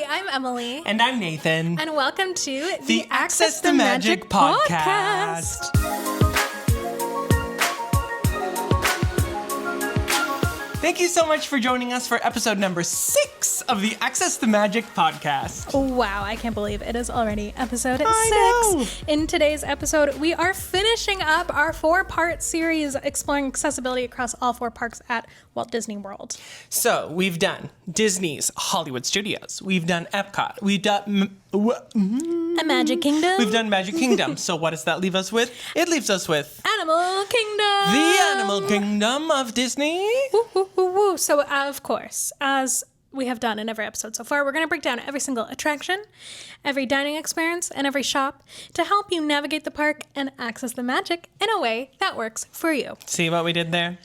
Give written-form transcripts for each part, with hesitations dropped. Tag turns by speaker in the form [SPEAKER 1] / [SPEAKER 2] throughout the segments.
[SPEAKER 1] I'm Emily.
[SPEAKER 2] And I'm Nathan.
[SPEAKER 1] And welcome to
[SPEAKER 2] the Access the Magic podcast. Thank you so much for joining us for episode number 6 of the Access the Magic podcast.
[SPEAKER 1] Wow, I can't believe it is already episode 6.
[SPEAKER 2] know.
[SPEAKER 1] In today's episode, we are finishing up our 4-part series exploring accessibility across all 4 parks at Walt Disney World.
[SPEAKER 2] So, we've done Disney's Hollywood Studios. We've done Epcot. We've done
[SPEAKER 1] A Magic Kingdom.
[SPEAKER 2] We've done Magic Kingdom. So what does that leave us with? It leaves us with
[SPEAKER 1] Animal Kingdom.
[SPEAKER 2] the Animal Kingdom of Disney.
[SPEAKER 1] Woo, woo, woo, woo. So, of course, as we have done in every episode so far, we're going to break down every single attraction, every dining experience, and every shop to help you navigate the park and access the magic in a way that works for you.
[SPEAKER 2] See what we did there?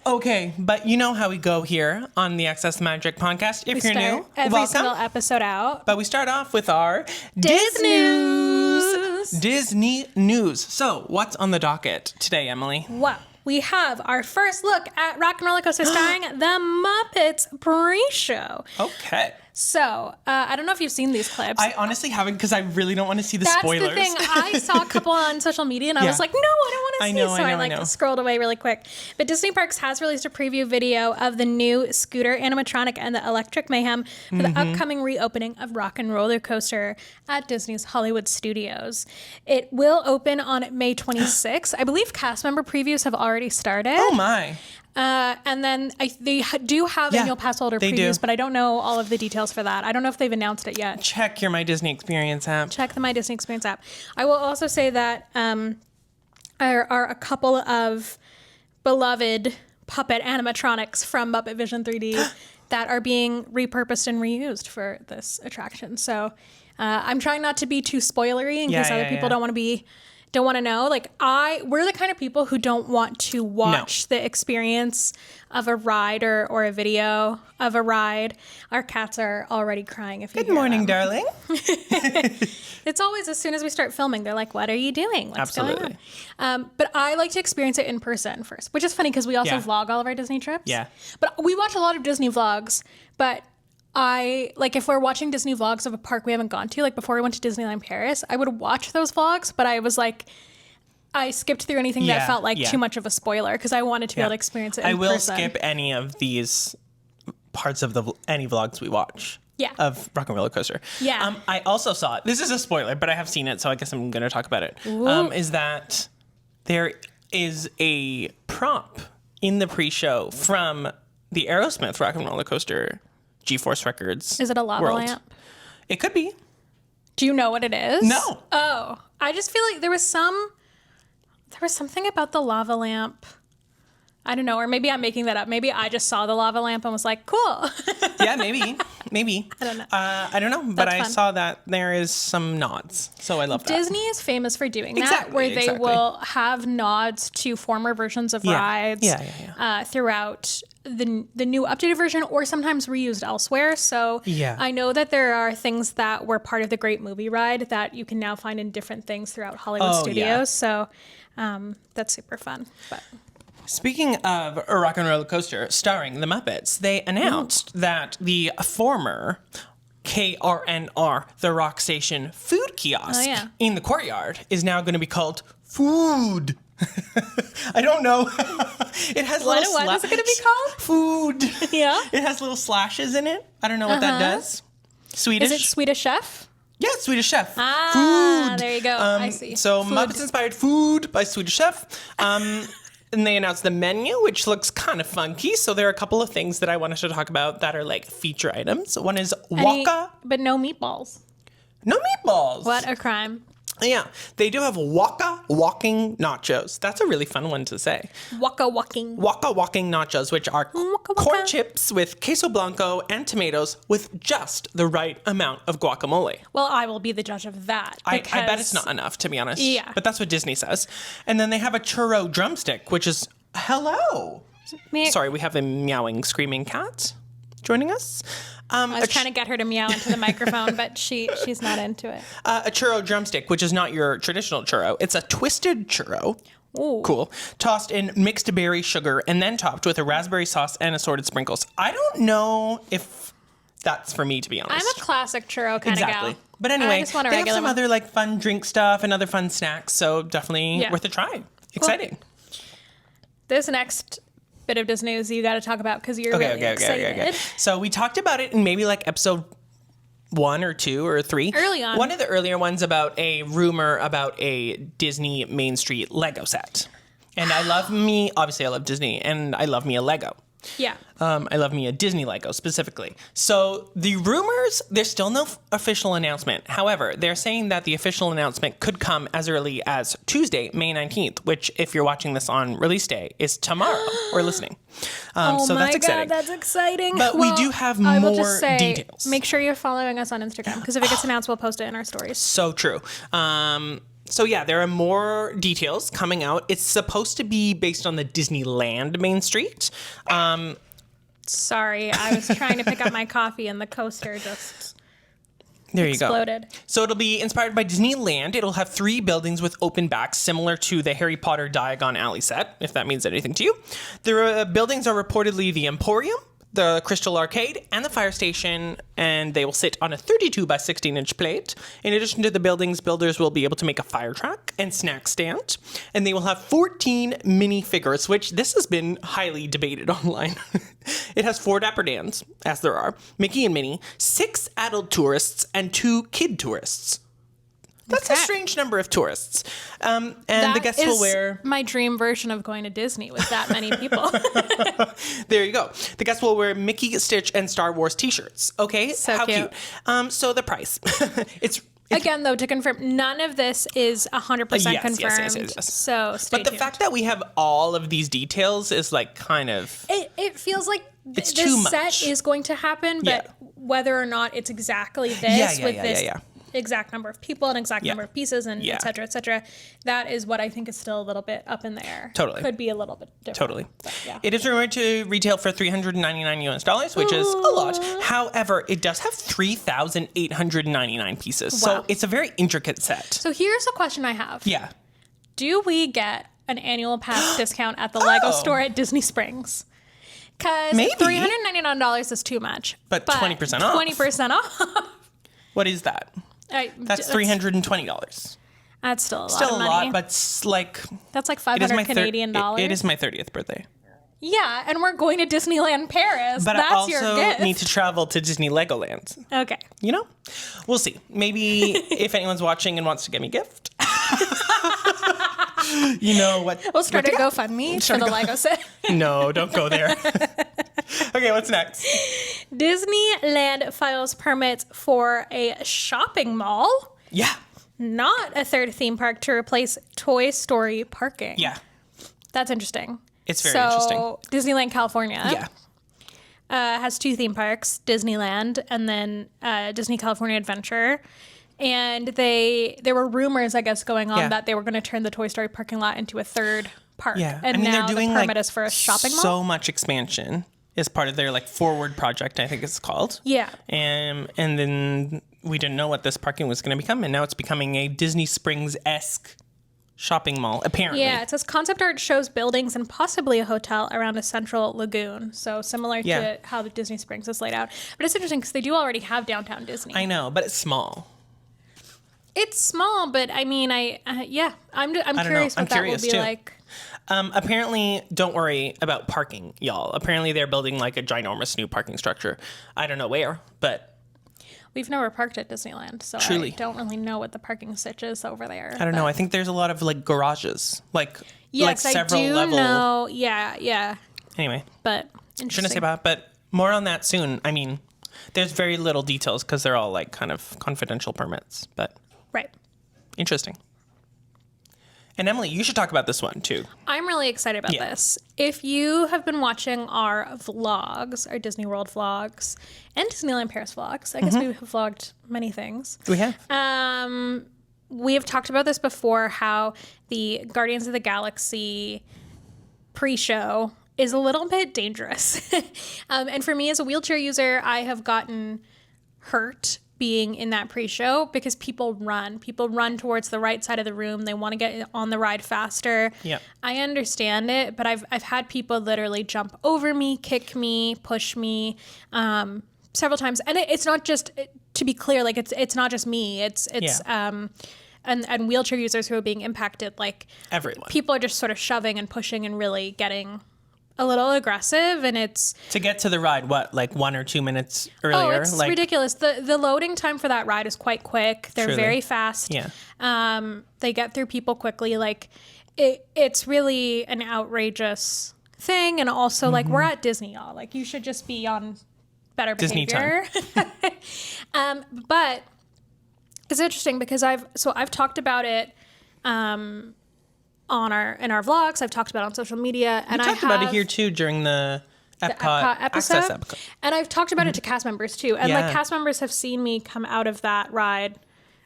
[SPEAKER 2] Okay, but you know how we go here on the Access the Magic podcast. If you're new,
[SPEAKER 1] every
[SPEAKER 2] welcome.
[SPEAKER 1] single episode out.
[SPEAKER 2] But we start off with our
[SPEAKER 1] Disnews.
[SPEAKER 2] Disney news. So, what's on the docket today, Emily?
[SPEAKER 1] Wow. We have our first look at Rock and Roller Coaster starring the Muppets pre-show.
[SPEAKER 2] Okay.
[SPEAKER 1] So, I don't know if you've seen these clips.
[SPEAKER 2] I honestly haven't because I really don't want to see the spoilers.
[SPEAKER 1] That's the thing. I saw a couple on social media and I was like, no, I don't want to see. So I scrolled away really quick. But Disney Parks has released a preview video of the new scooter animatronic and the electric mayhem for the upcoming reopening of Rock and Roller Coaster at Disney's Hollywood Studios. It will open on May 26th. I believe cast member previews have already started.
[SPEAKER 2] Oh my.
[SPEAKER 1] And then they do have annual pass holder previews, but I don't know all of the details for that. I don't know if they've announced it yet.
[SPEAKER 2] Check your My Disney Experience app.
[SPEAKER 1] Check the My Disney Experience app. I will also say that there are a couple of beloved puppet animatronics from Muppet Vision 3D that are being repurposed and reused for this attraction. So I'm trying not to be too spoilery in case other people don't want to know. Like we're the kind of people who don't want to watch the experience of a ride or a video of a ride. Our cats are already crying if you
[SPEAKER 2] Good morning,
[SPEAKER 1] them.
[SPEAKER 2] darling.
[SPEAKER 1] It's always as soon as we start filming, they're like, what are you doing? What's
[SPEAKER 2] Absolutely.
[SPEAKER 1] going on? But I like to experience it in person first, which is funny because we also vlog all of our Disney trips.
[SPEAKER 2] Yeah.
[SPEAKER 1] But we watch a lot of Disney vlogs, but if we're watching Disney vlogs of a park we haven't gone to, like before we went to Disneyland Paris, I would watch those vlogs, but I was like, I skipped through anything that felt like too much of a spoiler because I wanted to be able to experience it in person.
[SPEAKER 2] I will skip any of these parts of any vlogs we watch.
[SPEAKER 1] Yeah.
[SPEAKER 2] Of Rock and Roller Coaster.
[SPEAKER 1] Yeah.
[SPEAKER 2] I also saw it. This is a spoiler, but I have seen it, so I guess I'm going to talk about it. Is that there is a prop in the pre-show from the Aerosmith Rock and Roller Coaster G-Force Records.
[SPEAKER 1] Is it a lava lamp?
[SPEAKER 2] It could be.
[SPEAKER 1] Do you know what it is?
[SPEAKER 2] No.
[SPEAKER 1] Oh, I just feel like there was something about the lava lamp. I don't know, or maybe I'm making that up. Maybe I just saw the lava lamp and was like, cool.
[SPEAKER 2] Yeah, maybe. I don't know. I don't know, but I saw that there is some nods, so I love that.
[SPEAKER 1] Disney is famous for doing that, where they will have nods to former versions of rides throughout the new updated version, or sometimes reused elsewhere. So I know that there are things that were part of the Great Movie Ride that you can now find in different things throughout Hollywood Studios. Yeah. So that's super fun. But
[SPEAKER 2] speaking of a Rock and Roller Coaster starring the Muppets, they announced that the former KRNR, the Rock Station food kiosk in the courtyard, is now going to be called FØØD. I don't know. It has
[SPEAKER 1] what is it going to be called?
[SPEAKER 2] FØØD.
[SPEAKER 1] Yeah.
[SPEAKER 2] It has little slashes in it. I don't know what that does. Swedish.
[SPEAKER 1] Is it Swedish Chef?
[SPEAKER 2] Yeah, Swedish Chef.
[SPEAKER 1] FØØD. There you go. I see.
[SPEAKER 2] So Muppets-Inspired FØØD by Swedish Chef. And they announced the menu, which looks kind of funky. So there are a couple of things that I wanted to talk about that are like feature items. One is waka.
[SPEAKER 1] But no meatballs.
[SPEAKER 2] No meatballs.
[SPEAKER 1] What a crime.
[SPEAKER 2] Yeah, they do have waka walking nachos. That's a really fun one to say.
[SPEAKER 1] Waka walking.
[SPEAKER 2] Waka walking nachos, which are corn chips with queso blanco and tomatoes with just the right amount of guacamole.
[SPEAKER 1] Well, I will be the judge of that.
[SPEAKER 2] I bet it's not enough, to be honest.
[SPEAKER 1] Yeah.
[SPEAKER 2] But that's what Disney says. And then they have a churro drumstick, which is, hello. Sorry, we have a meowing, screaming cat joining us.
[SPEAKER 1] I was trying to get her to meow into the microphone, but she's not into it.
[SPEAKER 2] A churro drumstick, which is not your traditional churro. It's a twisted churro.
[SPEAKER 1] Ooh.
[SPEAKER 2] Cool. Tossed in mixed berry sugar and then topped with a raspberry sauce and assorted sprinkles. I don't know if That's for me, to be honest.
[SPEAKER 1] I'm a classic churro kind of gal.
[SPEAKER 2] But anyway,
[SPEAKER 1] I just want a
[SPEAKER 2] they have
[SPEAKER 1] regular
[SPEAKER 2] some
[SPEAKER 1] one.
[SPEAKER 2] other like fun drink stuff and other fun snacks. So definitely worth a try. Exciting.
[SPEAKER 1] This next bit of Disney news you got to talk about because you're really excited.
[SPEAKER 2] Okay. So we talked about it in maybe like episode 1 or 2 or 3.
[SPEAKER 1] Early on.
[SPEAKER 2] One of the earlier ones about a rumor about a Disney Main Street Lego set. And obviously I love Disney, and I love me a Lego.
[SPEAKER 1] Yeah.
[SPEAKER 2] I love me a Disney Lego specifically. So the rumors, there's still no official announcement. However, they're saying that the official announcement could come as early as Tuesday, May 19th, which if you're watching this on release day is tomorrow or listening. So that's exciting.
[SPEAKER 1] God, that's exciting.
[SPEAKER 2] But we do have
[SPEAKER 1] I will
[SPEAKER 2] more
[SPEAKER 1] just say,
[SPEAKER 2] details.
[SPEAKER 1] Make sure you're following us on Instagram because if it gets announced, we'll post it in our stories.
[SPEAKER 2] So true. So yeah, there are more details coming out. It's supposed to be based on the Disneyland Main Street.
[SPEAKER 1] Sorry, I was trying to pick up my coffee and the coaster just exploded.
[SPEAKER 2] So it'll be inspired by Disneyland. It'll have 3 buildings with open backs, similar to the Harry Potter Diagon Alley set, if that means anything to you. The buildings are reportedly the Emporium, the Crystal Arcade, and the fire station, and they will sit on a 32 by 16 inch plate. In addition to the buildings, builders will be able to make a fire truck and snack stand, and they will have 14 minifigures, which this has been highly debated online. It has 4 Dapper Dans, as there are, Mickey and Minnie, 6 adult tourists, and 2 kid tourists. That's a strange number of tourists. And the guests will wear...
[SPEAKER 1] my dream version of going to Disney with that many people.
[SPEAKER 2] There you go. The guests will wear Mickey, Stitch, and Star Wars t-shirts. Okay?
[SPEAKER 1] So
[SPEAKER 2] How
[SPEAKER 1] cute.
[SPEAKER 2] So the price. It's
[SPEAKER 1] Again, though, to confirm, none of this is 100% confirmed.
[SPEAKER 2] Yes.
[SPEAKER 1] So stay tuned.
[SPEAKER 2] But the fact that we have all of these details is like kind of...
[SPEAKER 1] It feels like
[SPEAKER 2] It's
[SPEAKER 1] this
[SPEAKER 2] too much.
[SPEAKER 1] set is going to happen, but whether or not it's exactly this this exact number of people and exact number of pieces and et cetera, that is what I think is still a little bit up in the air.
[SPEAKER 2] Totally.
[SPEAKER 1] Could be a little bit different.
[SPEAKER 2] Totally.
[SPEAKER 1] But yeah.
[SPEAKER 2] It is rumored to retail for $399, which is a lot. However, it does have 3,899 pieces.
[SPEAKER 1] Wow.
[SPEAKER 2] So it's a very intricate set.
[SPEAKER 1] So here's a question I have.
[SPEAKER 2] Yeah.
[SPEAKER 1] Do we get an annual pass discount at the Lego store at Disney Springs? Because $399 is too much.
[SPEAKER 2] But 20% off.
[SPEAKER 1] 20% off.
[SPEAKER 2] What is that? That's $320.
[SPEAKER 1] That's still a lot
[SPEAKER 2] Still
[SPEAKER 1] of
[SPEAKER 2] a
[SPEAKER 1] money.
[SPEAKER 2] lot, but it's like...
[SPEAKER 1] That's like 500 Canadian dollars.
[SPEAKER 2] It is my 30th birthday.
[SPEAKER 1] Yeah, and we're going to Disneyland Paris.
[SPEAKER 2] But
[SPEAKER 1] That's
[SPEAKER 2] I also
[SPEAKER 1] your gift.
[SPEAKER 2] need to travel to Disney Legoland.
[SPEAKER 1] Okay.
[SPEAKER 2] You know? We'll see. Maybe if anyone's watching and wants to get me a gift. You know what?
[SPEAKER 1] We'll start a GoFundMe for the Lego set.
[SPEAKER 2] No, don't go there. Okay, what's next?
[SPEAKER 1] Disneyland files permits for a shopping mall.
[SPEAKER 2] Yeah.
[SPEAKER 1] Not a third theme park to replace Toy Story parking.
[SPEAKER 2] Yeah.
[SPEAKER 1] That's interesting.
[SPEAKER 2] It's very interesting.
[SPEAKER 1] So Disneyland California
[SPEAKER 2] Yeah.
[SPEAKER 1] has 2 theme parks, Disneyland and then Disney California Adventure. And there were rumors, I guess, going on that they were going to turn the Toy Story parking lot into a third park.
[SPEAKER 2] Yeah.
[SPEAKER 1] And now the permit is for a shopping mall.
[SPEAKER 2] So much expansion is part of their like forward project, I think it's called.
[SPEAKER 1] Yeah.
[SPEAKER 2] And then we didn't know what this parking was going to become, and now it's becoming a Disney Springs-esque shopping mall, apparently.
[SPEAKER 1] Yeah, it says concept art shows buildings and possibly a hotel around a central lagoon. So similar to how the Disney Springs is laid out. But it's interesting because they do already have downtown Disney.
[SPEAKER 2] I know, but it's small.
[SPEAKER 1] It's small, but I mean, I'm curious what that will be like.
[SPEAKER 2] Apparently, don't worry about parking, y'all. Apparently, they're building like a ginormous new parking structure. I don't know where, but...
[SPEAKER 1] We've never parked at Disneyland, so
[SPEAKER 2] Truly.
[SPEAKER 1] I don't really know what the parking sitch is over there.
[SPEAKER 2] I don't know. I think there's a lot of like garages, like several
[SPEAKER 1] I do
[SPEAKER 2] level.
[SPEAKER 1] know. Yeah.
[SPEAKER 2] Anyway,
[SPEAKER 1] But
[SPEAKER 2] shouldn't say
[SPEAKER 1] interesting.
[SPEAKER 2] about, but more on that soon. I mean, there's very little details because they're all like kind of confidential permits, but
[SPEAKER 1] Right.
[SPEAKER 2] interesting. And Emily, you should talk about this one too.
[SPEAKER 1] I'm really excited about this. If you have been watching our vlogs, our Disney World vlogs, and Disneyland Paris vlogs, I guess we have vlogged many things.
[SPEAKER 2] We have.
[SPEAKER 1] We have talked about this before, how the Guardians of the Galaxy pre-show is a little bit dangerous. And for me as a wheelchair user, I have gotten hurt being in that pre-show because people run towards the right side of the room. They want to get on the ride faster.
[SPEAKER 2] Yeah.
[SPEAKER 1] I understand it, but I've had people literally jump over me, kick me, push me. several times, and it's not just, to be clear, like it's not just me. It's and wheelchair users who are being impacted. Like
[SPEAKER 2] everyone,
[SPEAKER 1] people are just sort of shoving and pushing and really getting a little aggressive, and it's
[SPEAKER 2] to get to the ride. What, like 1 or 2 minutes earlier?
[SPEAKER 1] Oh, it's ridiculous. The loading time for that ride is quite quick. They're
[SPEAKER 2] Truly.
[SPEAKER 1] very fast.
[SPEAKER 2] Yeah.
[SPEAKER 1] They get through people quickly. Like it's really an outrageous thing, and also like we're at Disney, y'all. Like you should just be on better behavior. But it's interesting because I've talked about it in our vlogs. I've talked about it on social media, and I
[SPEAKER 2] talked about it here too during the Epcot
[SPEAKER 1] episode.
[SPEAKER 2] Access Epcot.
[SPEAKER 1] And I've talked about it to cast members too. And like cast members have seen me come out of that ride,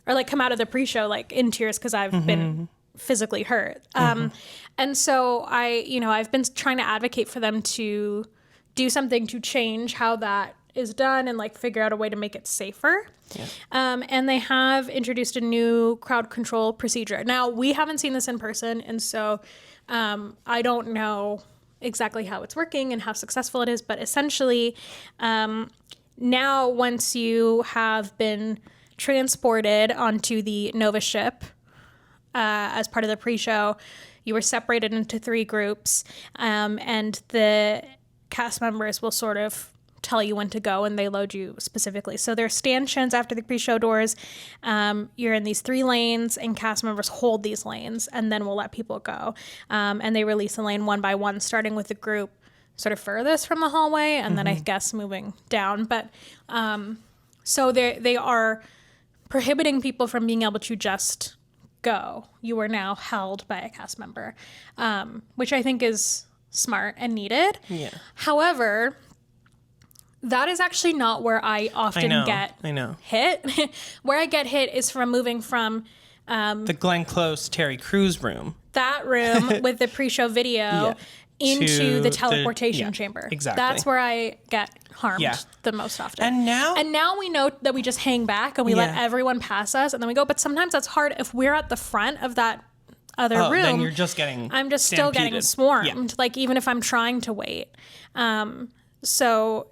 [SPEAKER 1] or like come out of the pre-show like in tears because I've been physically hurt. And so I've been trying to advocate for them to do something to change how that is done and like figure out a way to make it safer. Yeah. And they have introduced a new crowd control procedure. Now, we haven't seen this in person, and so I don't know exactly how it's working and how successful it is, but essentially now once you have been transported onto the Nova ship as part of the pre-show, you were separated into 3 groups, and the cast members will sort of tell you when to go, and they load you specifically. So there's stanchions after the pre-show doors. You're in these 3 lanes, and cast members hold these lanes, and then we'll let people go. And they release a lane one by one, starting with the group sort of furthest from the hallway, and then I guess moving down. But so they are prohibiting people from being able to just go. You are now held by a cast member, which I think is smart and needed. Yeah. However, that is actually not where I often get hit. Where I get hit is from moving from
[SPEAKER 2] the Glenn Close Terry Crews room.
[SPEAKER 1] That room with the pre-show video into the teleportation chamber.
[SPEAKER 2] Exactly.
[SPEAKER 1] That's where I get harmed the most often.
[SPEAKER 2] And now
[SPEAKER 1] we know that we just hang back and we let everyone pass us and then we go. But sometimes that's hard if we're at the front of that other room.
[SPEAKER 2] Then you're just getting
[SPEAKER 1] I'm just
[SPEAKER 2] stampeded.
[SPEAKER 1] still getting swarmed. Like even if I'm trying to wait. So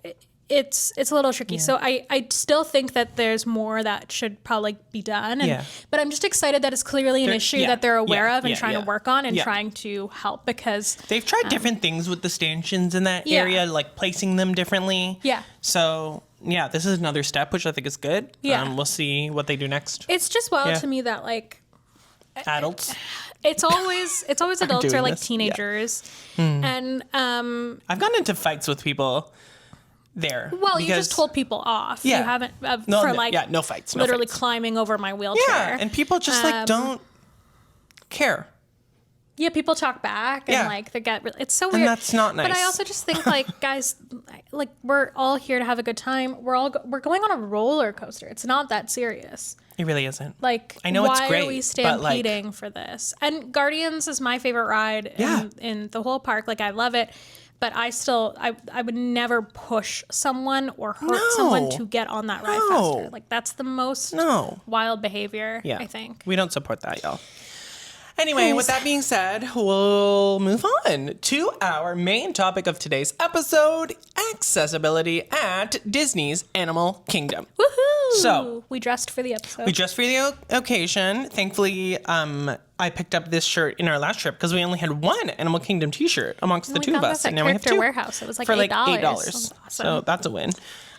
[SPEAKER 1] it's a little tricky. So I still think that there's more that should probably be done. But I'm just excited that it's clearly an issue that they're aware of and trying to work on and trying to help, because
[SPEAKER 2] they've tried different things with the stanchions in that area, like placing them differently. Yeah. So this is another step, which I think is good. Yeah. We'll see what they do next.
[SPEAKER 1] It's just wild to me that like
[SPEAKER 2] adults.
[SPEAKER 1] It's always adults or like teenagers. And
[SPEAKER 2] I've gotten into fights with people there.
[SPEAKER 1] Well, you just told people off. You haven't
[SPEAKER 2] no fights.
[SPEAKER 1] Literally climbing over my wheelchair.
[SPEAKER 2] Yeah, and people just like don't care.
[SPEAKER 1] Yeah, people talk back and like they get. It's so weird.
[SPEAKER 2] And that's not nice.
[SPEAKER 1] But I also just think like guys, like we're all here to have a good time. We're going on a roller coaster. It's not that serious.
[SPEAKER 2] It really isn't.
[SPEAKER 1] Like,
[SPEAKER 2] I know it's great,
[SPEAKER 1] why are we stampeding for this? And Guardians is my favorite ride in the whole park. Like, I love it. But I would never push someone or hurt someone to get on that ride faster. Like, that's the most wild behavior, I think.
[SPEAKER 2] We don't support that, y'all. Anyway, with that being said, we'll move on to our main topic of today's episode, accessibility at Disney's Animal Kingdom.
[SPEAKER 1] Woohoo!
[SPEAKER 2] So,
[SPEAKER 1] we dressed for the episode.
[SPEAKER 2] We dressed for the occasion. Thankfully, I picked up this shirt in our last trip because we only had one Animal Kingdom t-shirt amongst the two of us.
[SPEAKER 1] And now we have 2. Warehouse. It was like
[SPEAKER 2] for
[SPEAKER 1] $8.
[SPEAKER 2] $8.
[SPEAKER 1] Awesome.
[SPEAKER 2] So that's a win.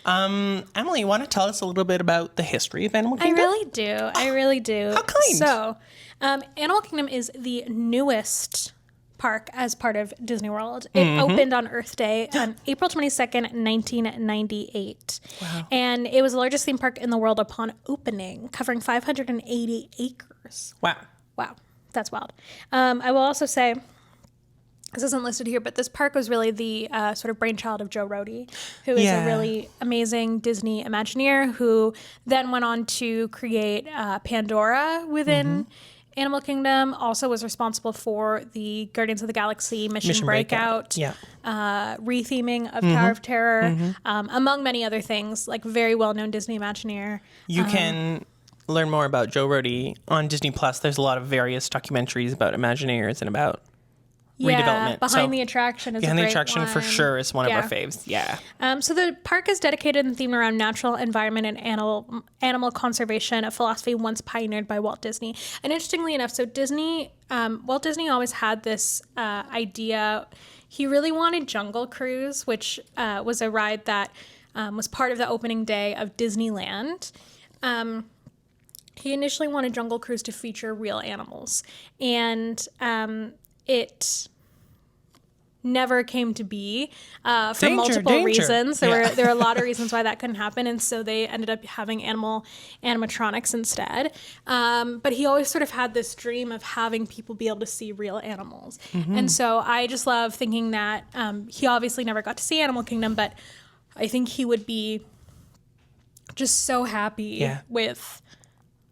[SPEAKER 2] Emily, you want to tell us a little bit about the history of Animal Kingdom?
[SPEAKER 1] I really do.
[SPEAKER 2] How kind.
[SPEAKER 1] So, Animal Kingdom is the newest park as part of Disney World. It opened on Earth Day on April 22nd, 1998. Wow. And it was the largest theme park in the world upon opening, covering 580 acres.
[SPEAKER 2] Wow.
[SPEAKER 1] That's wild. I will also say, this isn't listed here, but this park was really the sort of brainchild of Joe Rohde, who is a really amazing Disney Imagineer who then went on to create Pandora within Animal Kingdom. Also was responsible for the Guardians of the Galaxy Mission Breakout. Retheming of Tower of Terror, among many other things. Like, very well-known Disney Imagineer.
[SPEAKER 2] You can learn more about Joe Rohde on Disney Plus. There's a lot of various documentaries about Imagineers and about redevelopment.
[SPEAKER 1] Behind the Attraction is
[SPEAKER 2] Behind
[SPEAKER 1] a
[SPEAKER 2] the
[SPEAKER 1] great
[SPEAKER 2] Attraction
[SPEAKER 1] one.
[SPEAKER 2] for sure is one of our faves. Yeah.
[SPEAKER 1] So the park is dedicated and themed around natural environment and animal conservation, a philosophy once pioneered by Walt Disney. And interestingly enough, so Walt Disney always had this idea. He really wanted Jungle Cruise, which was a ride that was part of the opening day of Disneyland. He initially wanted Jungle Cruise to feature real animals, and it never came to be for multiple reasons. There were a lot of reasons why that couldn't happen, and so they ended up having animatronics instead. But he always sort of had this dream of having people be able to see real animals, and so I just love thinking that he obviously never got to see Animal Kingdom, but I think he would be just so happy with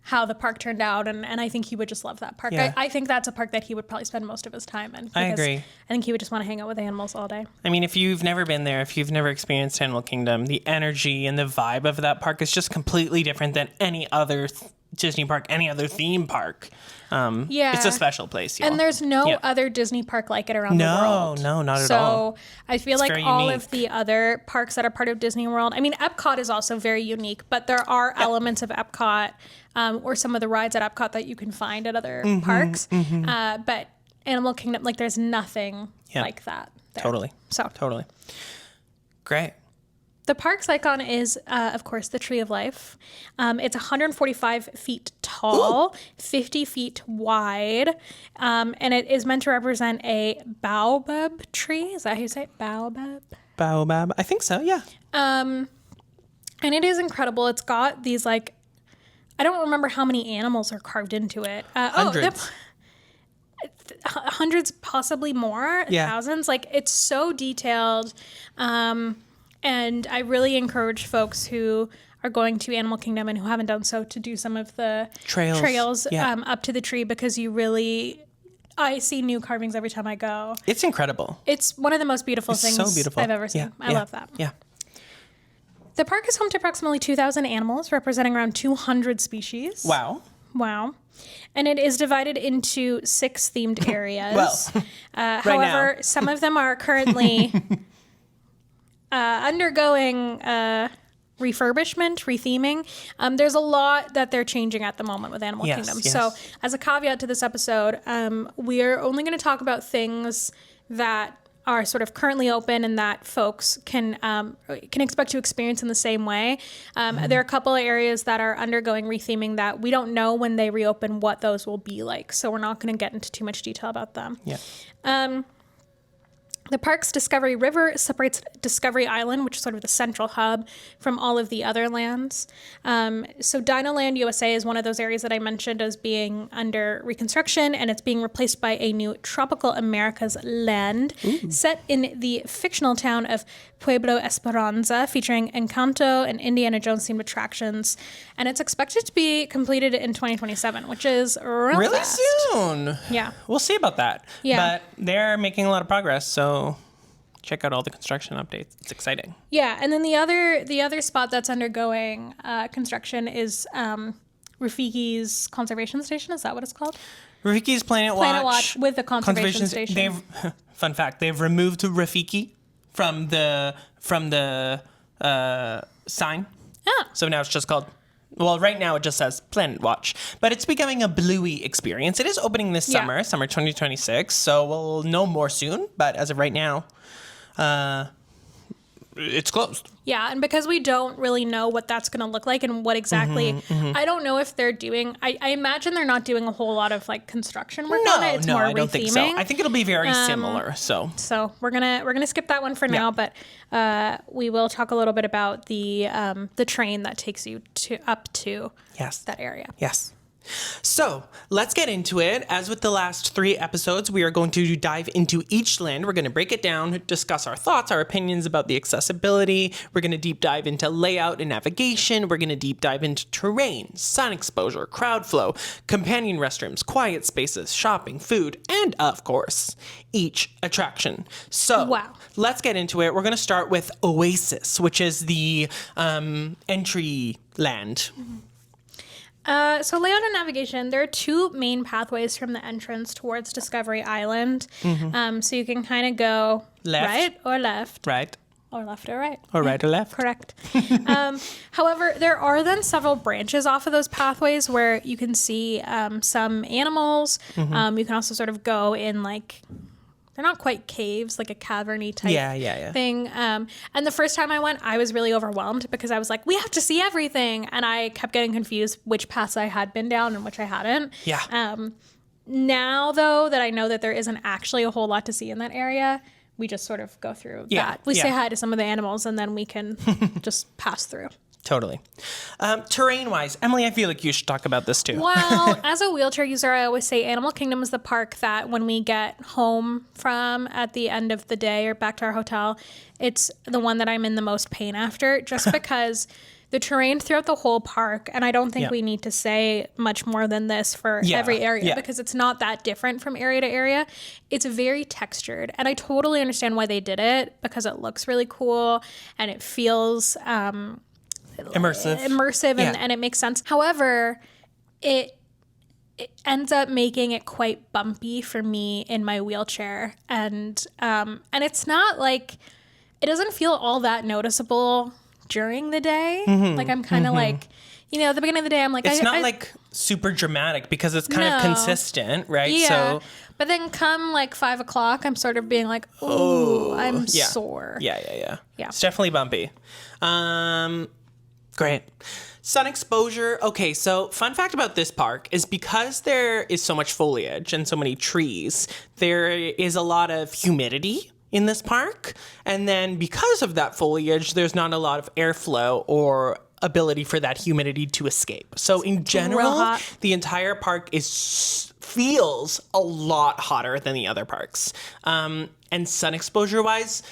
[SPEAKER 1] how the park turned out, and I think he would just love that park.
[SPEAKER 2] Yeah.
[SPEAKER 1] I think that's a park that he would probably spend most of his time in.
[SPEAKER 2] I agree.
[SPEAKER 1] I think he would just want to hang out with animals all day.
[SPEAKER 2] I mean, if you've never been there, if you've never experienced Animal Kingdom, the energy and the vibe of that park is just completely different than any other Disney park, any other theme park. It's a special place, y'all.
[SPEAKER 1] And there's no other Disney park like it around the world.
[SPEAKER 2] No, not at all.
[SPEAKER 1] So I feel like all of the other parks that are part of Disney World, I mean, Epcot is also very unique, but there are elements of Epcot or some of the rides at Epcot that you can find at other parks. But Animal Kingdom, like there's nothing like that there.
[SPEAKER 2] Totally. Great.
[SPEAKER 1] The park's icon is, of course, the Tree of Life. It's 145 feet tall, 50 feet wide, and it is meant to represent a baobab tree. Is that how you say it? Baobab?
[SPEAKER 2] Baobab. I think so, yeah.
[SPEAKER 1] And it is incredible. It's got these, like, I don't remember how many animals are carved into it.
[SPEAKER 2] Hundreds.
[SPEAKER 1] Hundreds, possibly more, thousands. Like, it's so detailed. And I really encourage folks who are going to Animal Kingdom and who haven't done so to do some of the trails up to the tree, because I see new carvings every time I go.
[SPEAKER 2] It's incredible.
[SPEAKER 1] It's one of the most beautiful things I've ever seen. I love that.
[SPEAKER 2] Yeah.
[SPEAKER 1] The park is home to approximately 2,000 animals, representing around 200 species.
[SPEAKER 2] Wow.
[SPEAKER 1] And it is divided into 6 themed areas.
[SPEAKER 2] However,
[SPEAKER 1] some of them are currently undergoing refurbishment, retheming. There's a lot that they're changing at the moment with Animal Kingdom.
[SPEAKER 2] Yes.
[SPEAKER 1] So as a caveat to this episode, we are only going to talk about things that are sort of currently open and that folks can expect to experience in the same way. There are a couple of areas that are undergoing retheming that we don't know when they reopen what those will be like. So we're not going to get into too much detail about them.
[SPEAKER 2] Yeah.
[SPEAKER 1] The park's Discovery River separates Discovery Island, which is sort of the central hub, from all of the other lands. So Dinoland USA is one of those areas that I mentioned as being under reconstruction, and it's being replaced by a new Tropical America's Land set in the fictional town of Pueblo Esperanza, featuring Encanto and Indiana Jones themed attractions. And it's expected to be completed in 2027, which is really fast.
[SPEAKER 2] Soon.
[SPEAKER 1] Yeah.
[SPEAKER 2] We'll see about that.
[SPEAKER 1] Yeah.
[SPEAKER 2] But they're making a lot of progress, so check out all the construction updates. It's exciting.
[SPEAKER 1] Yeah, and then the other spot that's undergoing construction is Rafiki's Conservation Station. Is that what it's called?
[SPEAKER 2] Rafiki's Planet Watch
[SPEAKER 1] with the Conservation Station.
[SPEAKER 2] Fun fact, they've removed Rafiki from the sign.
[SPEAKER 1] Oh.
[SPEAKER 2] So now it's just called, well, right now it just says Planet Watch, but it's becoming a bluey experience. It is opening this summer 2026, so we'll know more soon, but as of right now, it's closed.
[SPEAKER 1] Yeah, and because we don't really know what that's going to look like and what exactly, I don't know if they're doing, I imagine they're not doing a whole lot of like construction work on it. It's more
[SPEAKER 2] I don't think so. I think it'll be very similar. So
[SPEAKER 1] we're gonna skip that one for now, but we will talk a little bit about the train that takes you up to that area.
[SPEAKER 2] Yes. So let's get into it. As with the last 3 episodes, we are going to dive into each land. We're going to break it down, discuss our thoughts, our opinions about the accessibility. We're going to deep dive into layout and navigation. We're going to deep dive into terrain, sun exposure, crowd flow, companion restrooms, quiet spaces, shopping, food, and of course, each attraction. So let's get into it. We're going to start with Oasis, which is the entry land.
[SPEAKER 1] So layout and navigation, there are two main pathways from the entrance towards Discovery Island. So you can kind of go right or left.
[SPEAKER 2] Right.
[SPEAKER 1] Or left or right.
[SPEAKER 2] Or right or left.
[SPEAKER 1] Correct. However, there are then several branches off of those pathways where you can see some animals. You can also sort of go in like, they're not quite caves, like a caverny type thing. And the first time I went, I was really overwhelmed because I was like, we have to see everything. And I kept getting confused which paths I had been down and which I hadn't.
[SPEAKER 2] Yeah.
[SPEAKER 1] Now, though, that I know that there isn't actually a whole lot to see in that area, we just sort of go through that. We say hi to some of the animals and then we can just pass through.
[SPEAKER 2] Totally. Terrain-wise, Emily, I feel like you should talk about this too.
[SPEAKER 1] Well, as a wheelchair user, I always say Animal Kingdom is the park that when we get home from at the end of the day or back to our hotel, it's the one that I'm in the most pain after, just because the terrain throughout the whole park, and I don't think we need to say much more than this for every area because it's not that different from area to area. It's very textured, and I totally understand why they did it because it looks really cool and it feels immersive and it makes sense. However, it ends up making it quite bumpy for me in my wheelchair, and it's not like, it doesn't feel all that noticeable during the day. Like I'm kind of like, you know, at the beginning of the day, I'm like,
[SPEAKER 2] it's not like super dramatic because it's kind of consistent, right?
[SPEAKER 1] Yeah.
[SPEAKER 2] So,
[SPEAKER 1] but then come like 5 o'clock, I'm sort of being like, oh, I'm sore.
[SPEAKER 2] Yeah. It's definitely bumpy. Great. Sun exposure. Okay, so fun fact about this park is because there is so much foliage and so many trees, there is a lot of humidity in this park. And then because of that foliage, there's not a lot of airflow or ability for that humidity to escape. So in general, the entire park feels a lot hotter than the other parks. And sun exposure wise,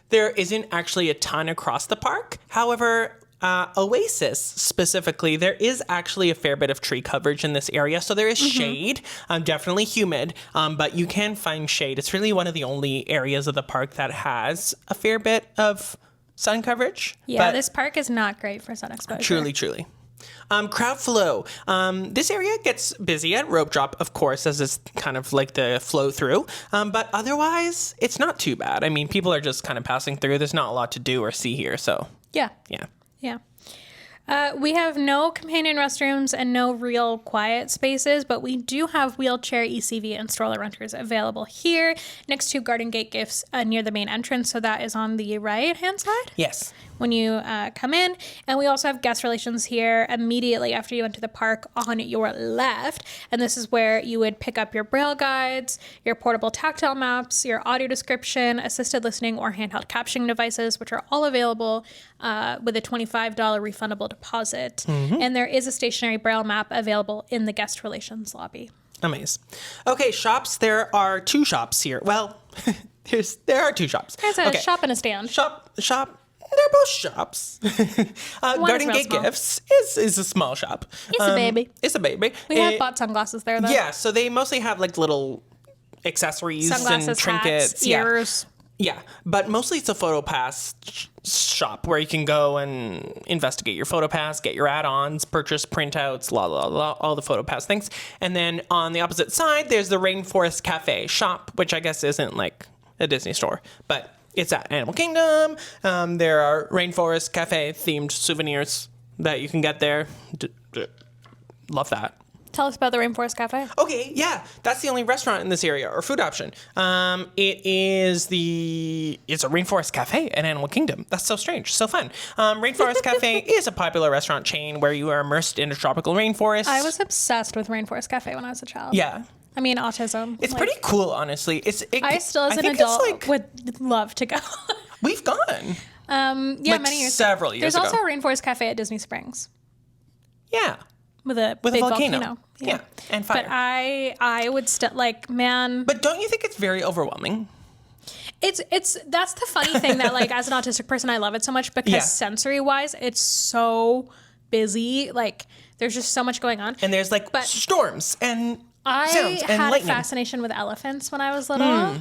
[SPEAKER 2] there isn't actually a ton across the park. However, Oasis specifically, there is actually a fair bit of tree coverage in this area. So there is shade, definitely humid, but you can find shade. It's really one of the only areas of the park that has a fair bit of sun coverage.
[SPEAKER 1] Yeah, this park is not great for sun exposure.
[SPEAKER 2] Truly. Crowd flow. This area gets busy at rope drop, of course, as it's kind of like the flow through. But otherwise, it's not too bad. I mean, people are just kind of passing through. There's not a lot to do or see here. So
[SPEAKER 1] yeah. We have no companion restrooms and no real quiet spaces, but we do have wheelchair, ECV, and stroller renters available here next to Garden Gate Gifts near the main entrance. So that is on the right-hand side.
[SPEAKER 2] Yes.
[SPEAKER 1] When you come in. And we also have guest relations here immediately after you enter the park on your left. And this is where you would pick up your braille guides, your portable tactile maps, your audio description, assisted listening, or handheld captioning devices, which are all available with a $25 refundable deposit. And there is a stationary braille map available in the guest relations lobby.
[SPEAKER 2] Amazing. Okay, shops. There are two shops here. Well, there are two shops.
[SPEAKER 1] There's a shop and a stand.
[SPEAKER 2] Shop. They're both shops. Garden Gate Gifts is a small shop.
[SPEAKER 1] It's a baby.
[SPEAKER 2] It's a baby.
[SPEAKER 1] We have bought sunglasses there, though.
[SPEAKER 2] Yeah, so they mostly have like little accessories and trinkets.
[SPEAKER 1] Hats, ears.
[SPEAKER 2] Yeah, but mostly it's a PhotoPass shop where you can go and investigate your PhotoPass, get your add-ons, purchase printouts, all the PhotoPass things. And then on the opposite side, there's the Rainforest Cafe shop, which I guess isn't like a Disney store, but it's at Animal Kingdom. There are Rainforest Cafe themed souvenirs that you can get there. Love that.
[SPEAKER 1] Tell us about the Rainforest Cafe.
[SPEAKER 2] Okay, yeah. That's the only restaurant in this area, or food option. It's a Rainforest Cafe at Animal Kingdom. That's so strange. So fun. Rainforest Cafe is a popular restaurant chain where you are immersed in a tropical rainforest.
[SPEAKER 1] I was obsessed with Rainforest Cafe when I was a child.
[SPEAKER 2] Yeah.
[SPEAKER 1] I mean, autism.
[SPEAKER 2] It's pretty cool, honestly.
[SPEAKER 1] I still, as an adult, would love to go.
[SPEAKER 2] We've gone.
[SPEAKER 1] Many years.
[SPEAKER 2] Several years ago.
[SPEAKER 1] There's also a Rainforest Cafe at Disney Springs.
[SPEAKER 2] Yeah.
[SPEAKER 1] With a big volcano.
[SPEAKER 2] Yeah. And fire.
[SPEAKER 1] But I would still, like, man.
[SPEAKER 2] But don't you think it's very overwhelming?
[SPEAKER 1] That's the funny thing that, like, as an autistic person, I love it so much because sensory-wise, it's so busy. Like, there's just so much going on.
[SPEAKER 2] And there's, storms and sounds and
[SPEAKER 1] had
[SPEAKER 2] lightning.
[SPEAKER 1] a fascination with elephants when I was little.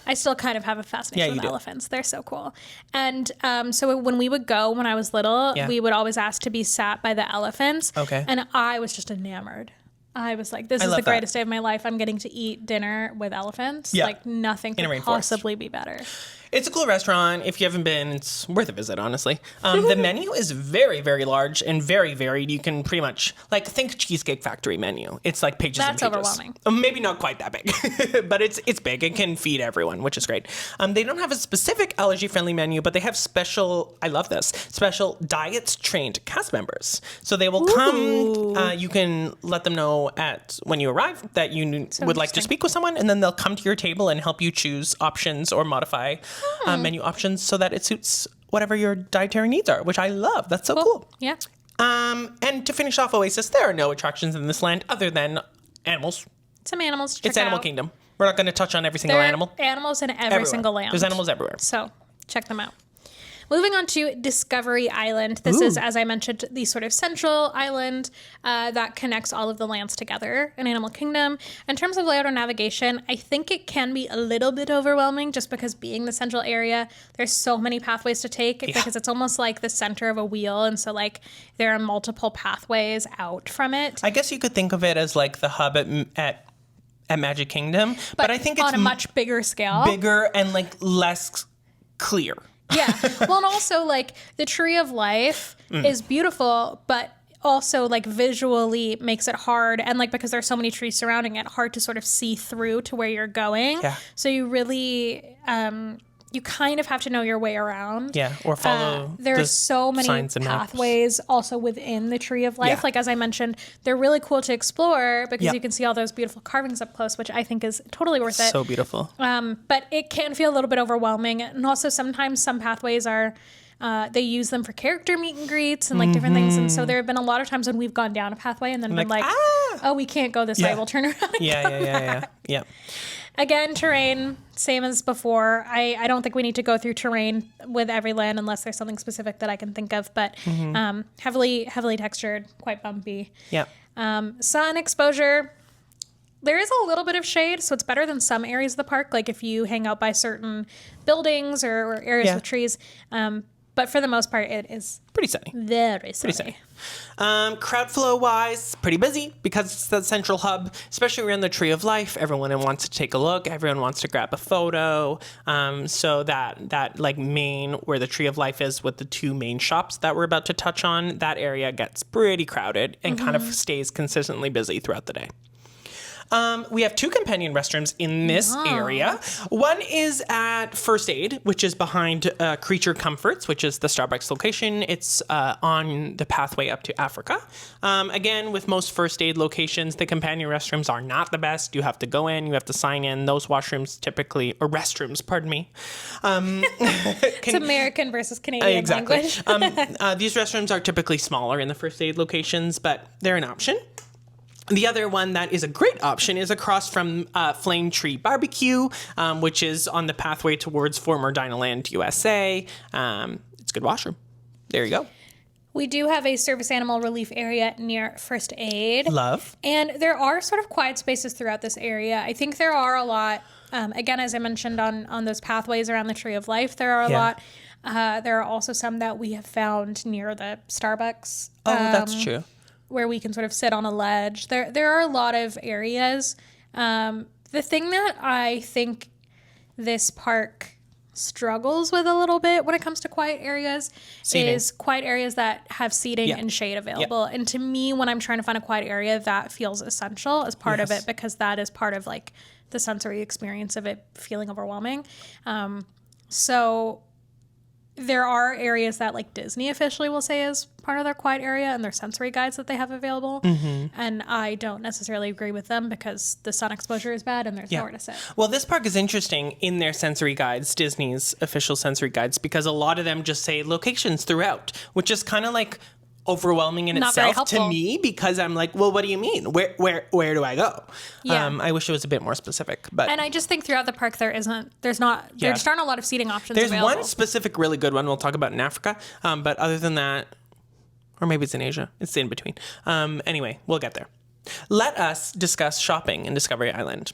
[SPEAKER 1] I still kind of have a fascination with elephants. They're so cool. And so when we would go when I was little, we would always ask to be sat by the elephants.
[SPEAKER 2] Okay.
[SPEAKER 1] And I was just enamored. I was like, this is the greatest day of my life. I'm getting to eat dinner with elephants.
[SPEAKER 2] Yeah.
[SPEAKER 1] Like nothing could possibly be better.
[SPEAKER 2] It's a cool restaurant. If you haven't been, it's worth a visit, honestly. The menu is very, very large and very varied. You can pretty much, like, think Cheesecake Factory menu. It's like pages and pages.
[SPEAKER 1] That's overwhelming.
[SPEAKER 2] Maybe not quite that big, but it's big. It can feed everyone, which is great. They don't have a specific allergy-friendly menu, but they have special, I love this, special diets-trained cast members. So they will come, you can let them know when you arrive that you would like to speak with someone, and then they'll come to your table and help you choose options or modify menu options so that it suits whatever your dietary needs are, which I love. That's so cool.
[SPEAKER 1] Yeah.
[SPEAKER 2] And to finish off Oasis, there are no attractions in this land other than animals.
[SPEAKER 1] Some animals to check
[SPEAKER 2] It's Animal
[SPEAKER 1] out.
[SPEAKER 2] Kingdom. We're not going to touch on every single animal.
[SPEAKER 1] Animals in every
[SPEAKER 2] Everywhere.
[SPEAKER 1] single land.
[SPEAKER 2] There's animals everywhere.
[SPEAKER 1] So check them out. Moving on to Discovery Island. This is, as I mentioned, the sort of central island that connects all of the lands together in Animal Kingdom. In terms of layout or navigation, I think it can be a little bit overwhelming just because being the central area, there's so many pathways to take because it's almost like the center of a wheel. And so like there are multiple pathways out from it.
[SPEAKER 2] I guess you could think of it as like the hub at Magic Kingdom, but I think it's
[SPEAKER 1] on a much bigger scale.
[SPEAKER 2] Bigger and like less clear.
[SPEAKER 1] Yeah. Well, and also like the Tree of Life is beautiful, but also like visually makes it hard. And like, because there's so many trees surrounding it, hard to sort of see through to where you're going.
[SPEAKER 2] Yeah.
[SPEAKER 1] So you really, you kind of have to know your way around.
[SPEAKER 2] Yeah. Or follow
[SPEAKER 1] there's so many
[SPEAKER 2] signs and maps.
[SPEAKER 1] pathways also within the Tree of Life.
[SPEAKER 2] Yeah.
[SPEAKER 1] Like, as I mentioned, they're really cool to explore because you can see all those beautiful carvings up close, which I think is totally worth it.
[SPEAKER 2] So beautiful.
[SPEAKER 1] But it can feel a little bit overwhelming. And also sometimes some pathways are, they use them for character meet and greets and like different things. And so there have been a lot of times when we've gone down a pathway and then been like, oh, we can't go this way. We'll turn around and
[SPEAKER 2] Yeah.
[SPEAKER 1] Again, terrain, same as before. I don't think we need to go through terrain with every land unless there's something specific that I can think of. But heavily textured, quite bumpy.
[SPEAKER 2] Yeah.
[SPEAKER 1] Sun exposure. There is a little bit of shade, so it's better than some areas of the park, like if you hang out by certain buildings or areas with trees. But for the most part, it is
[SPEAKER 2] pretty sunny.
[SPEAKER 1] Very sunny.
[SPEAKER 2] Crowd flow wise, pretty busy because it's the central hub, especially around the Tree of Life. Everyone wants to take a look. Everyone wants to grab a photo. So that like main where the Tree of Life is with the two main shops that we're about to touch on, that area gets pretty crowded and kind of stays consistently busy throughout the day. We have two companion restrooms in this area. One is at FØØD, which is behind Creature Comforts, which is the Starbucks location. It's on the pathway up to Africa. Again, with most FØØD locations, the companion restrooms are not the best. You have to go in, you have to sign in. Those washrooms typically, or restrooms, pardon me.
[SPEAKER 1] It's American versus Canadian language.
[SPEAKER 2] These restrooms are typically smaller in the FØØD locations, but they're an option. The other one that is a great option is across from Flame Tree Barbecue, which is on the pathway towards former Dinoland USA. It's a good washroom. There you go.
[SPEAKER 1] We do have a service animal relief area near First Aid.
[SPEAKER 2] Love.
[SPEAKER 1] And there are sort of quiet spaces throughout this area. I think there are a lot, again, as I mentioned on those pathways around the Tree of Life, there are a lot. There are also some that we have found near the Starbucks.
[SPEAKER 2] Oh, that's true.
[SPEAKER 1] Where we can sort of sit on a ledge. There are a lot of areas. The thing that I think this park struggles with a little bit when it comes to quiet areas is quiet areas that have seating and shade available. And to me, when I'm trying to find a quiet area, that feels essential as part of it because that is part of like the sensory experience of it feeling overwhelming. So there are areas that like Disney officially will say is part of their quiet area and their sensory guides that they have available. And I don't necessarily agree with them because the sun exposure is bad and there's nowhere to sit.
[SPEAKER 2] Well, this park is interesting in their sensory guides, Disney's official sensory guides, because a lot of them just say locations throughout, which is kind of like overwhelming in itself to me because I'm like, well, what do you mean? Where do I go? I wish it was a bit more specific, but
[SPEAKER 1] and I just think throughout the park there just aren't a lot of seating options.
[SPEAKER 2] There's
[SPEAKER 1] available.
[SPEAKER 2] one specific really good one we'll talk about in Africa, but other than that, or maybe it's in Asia, it's in between. Anyway, we'll get there. Let us discuss shopping in Discovery Island.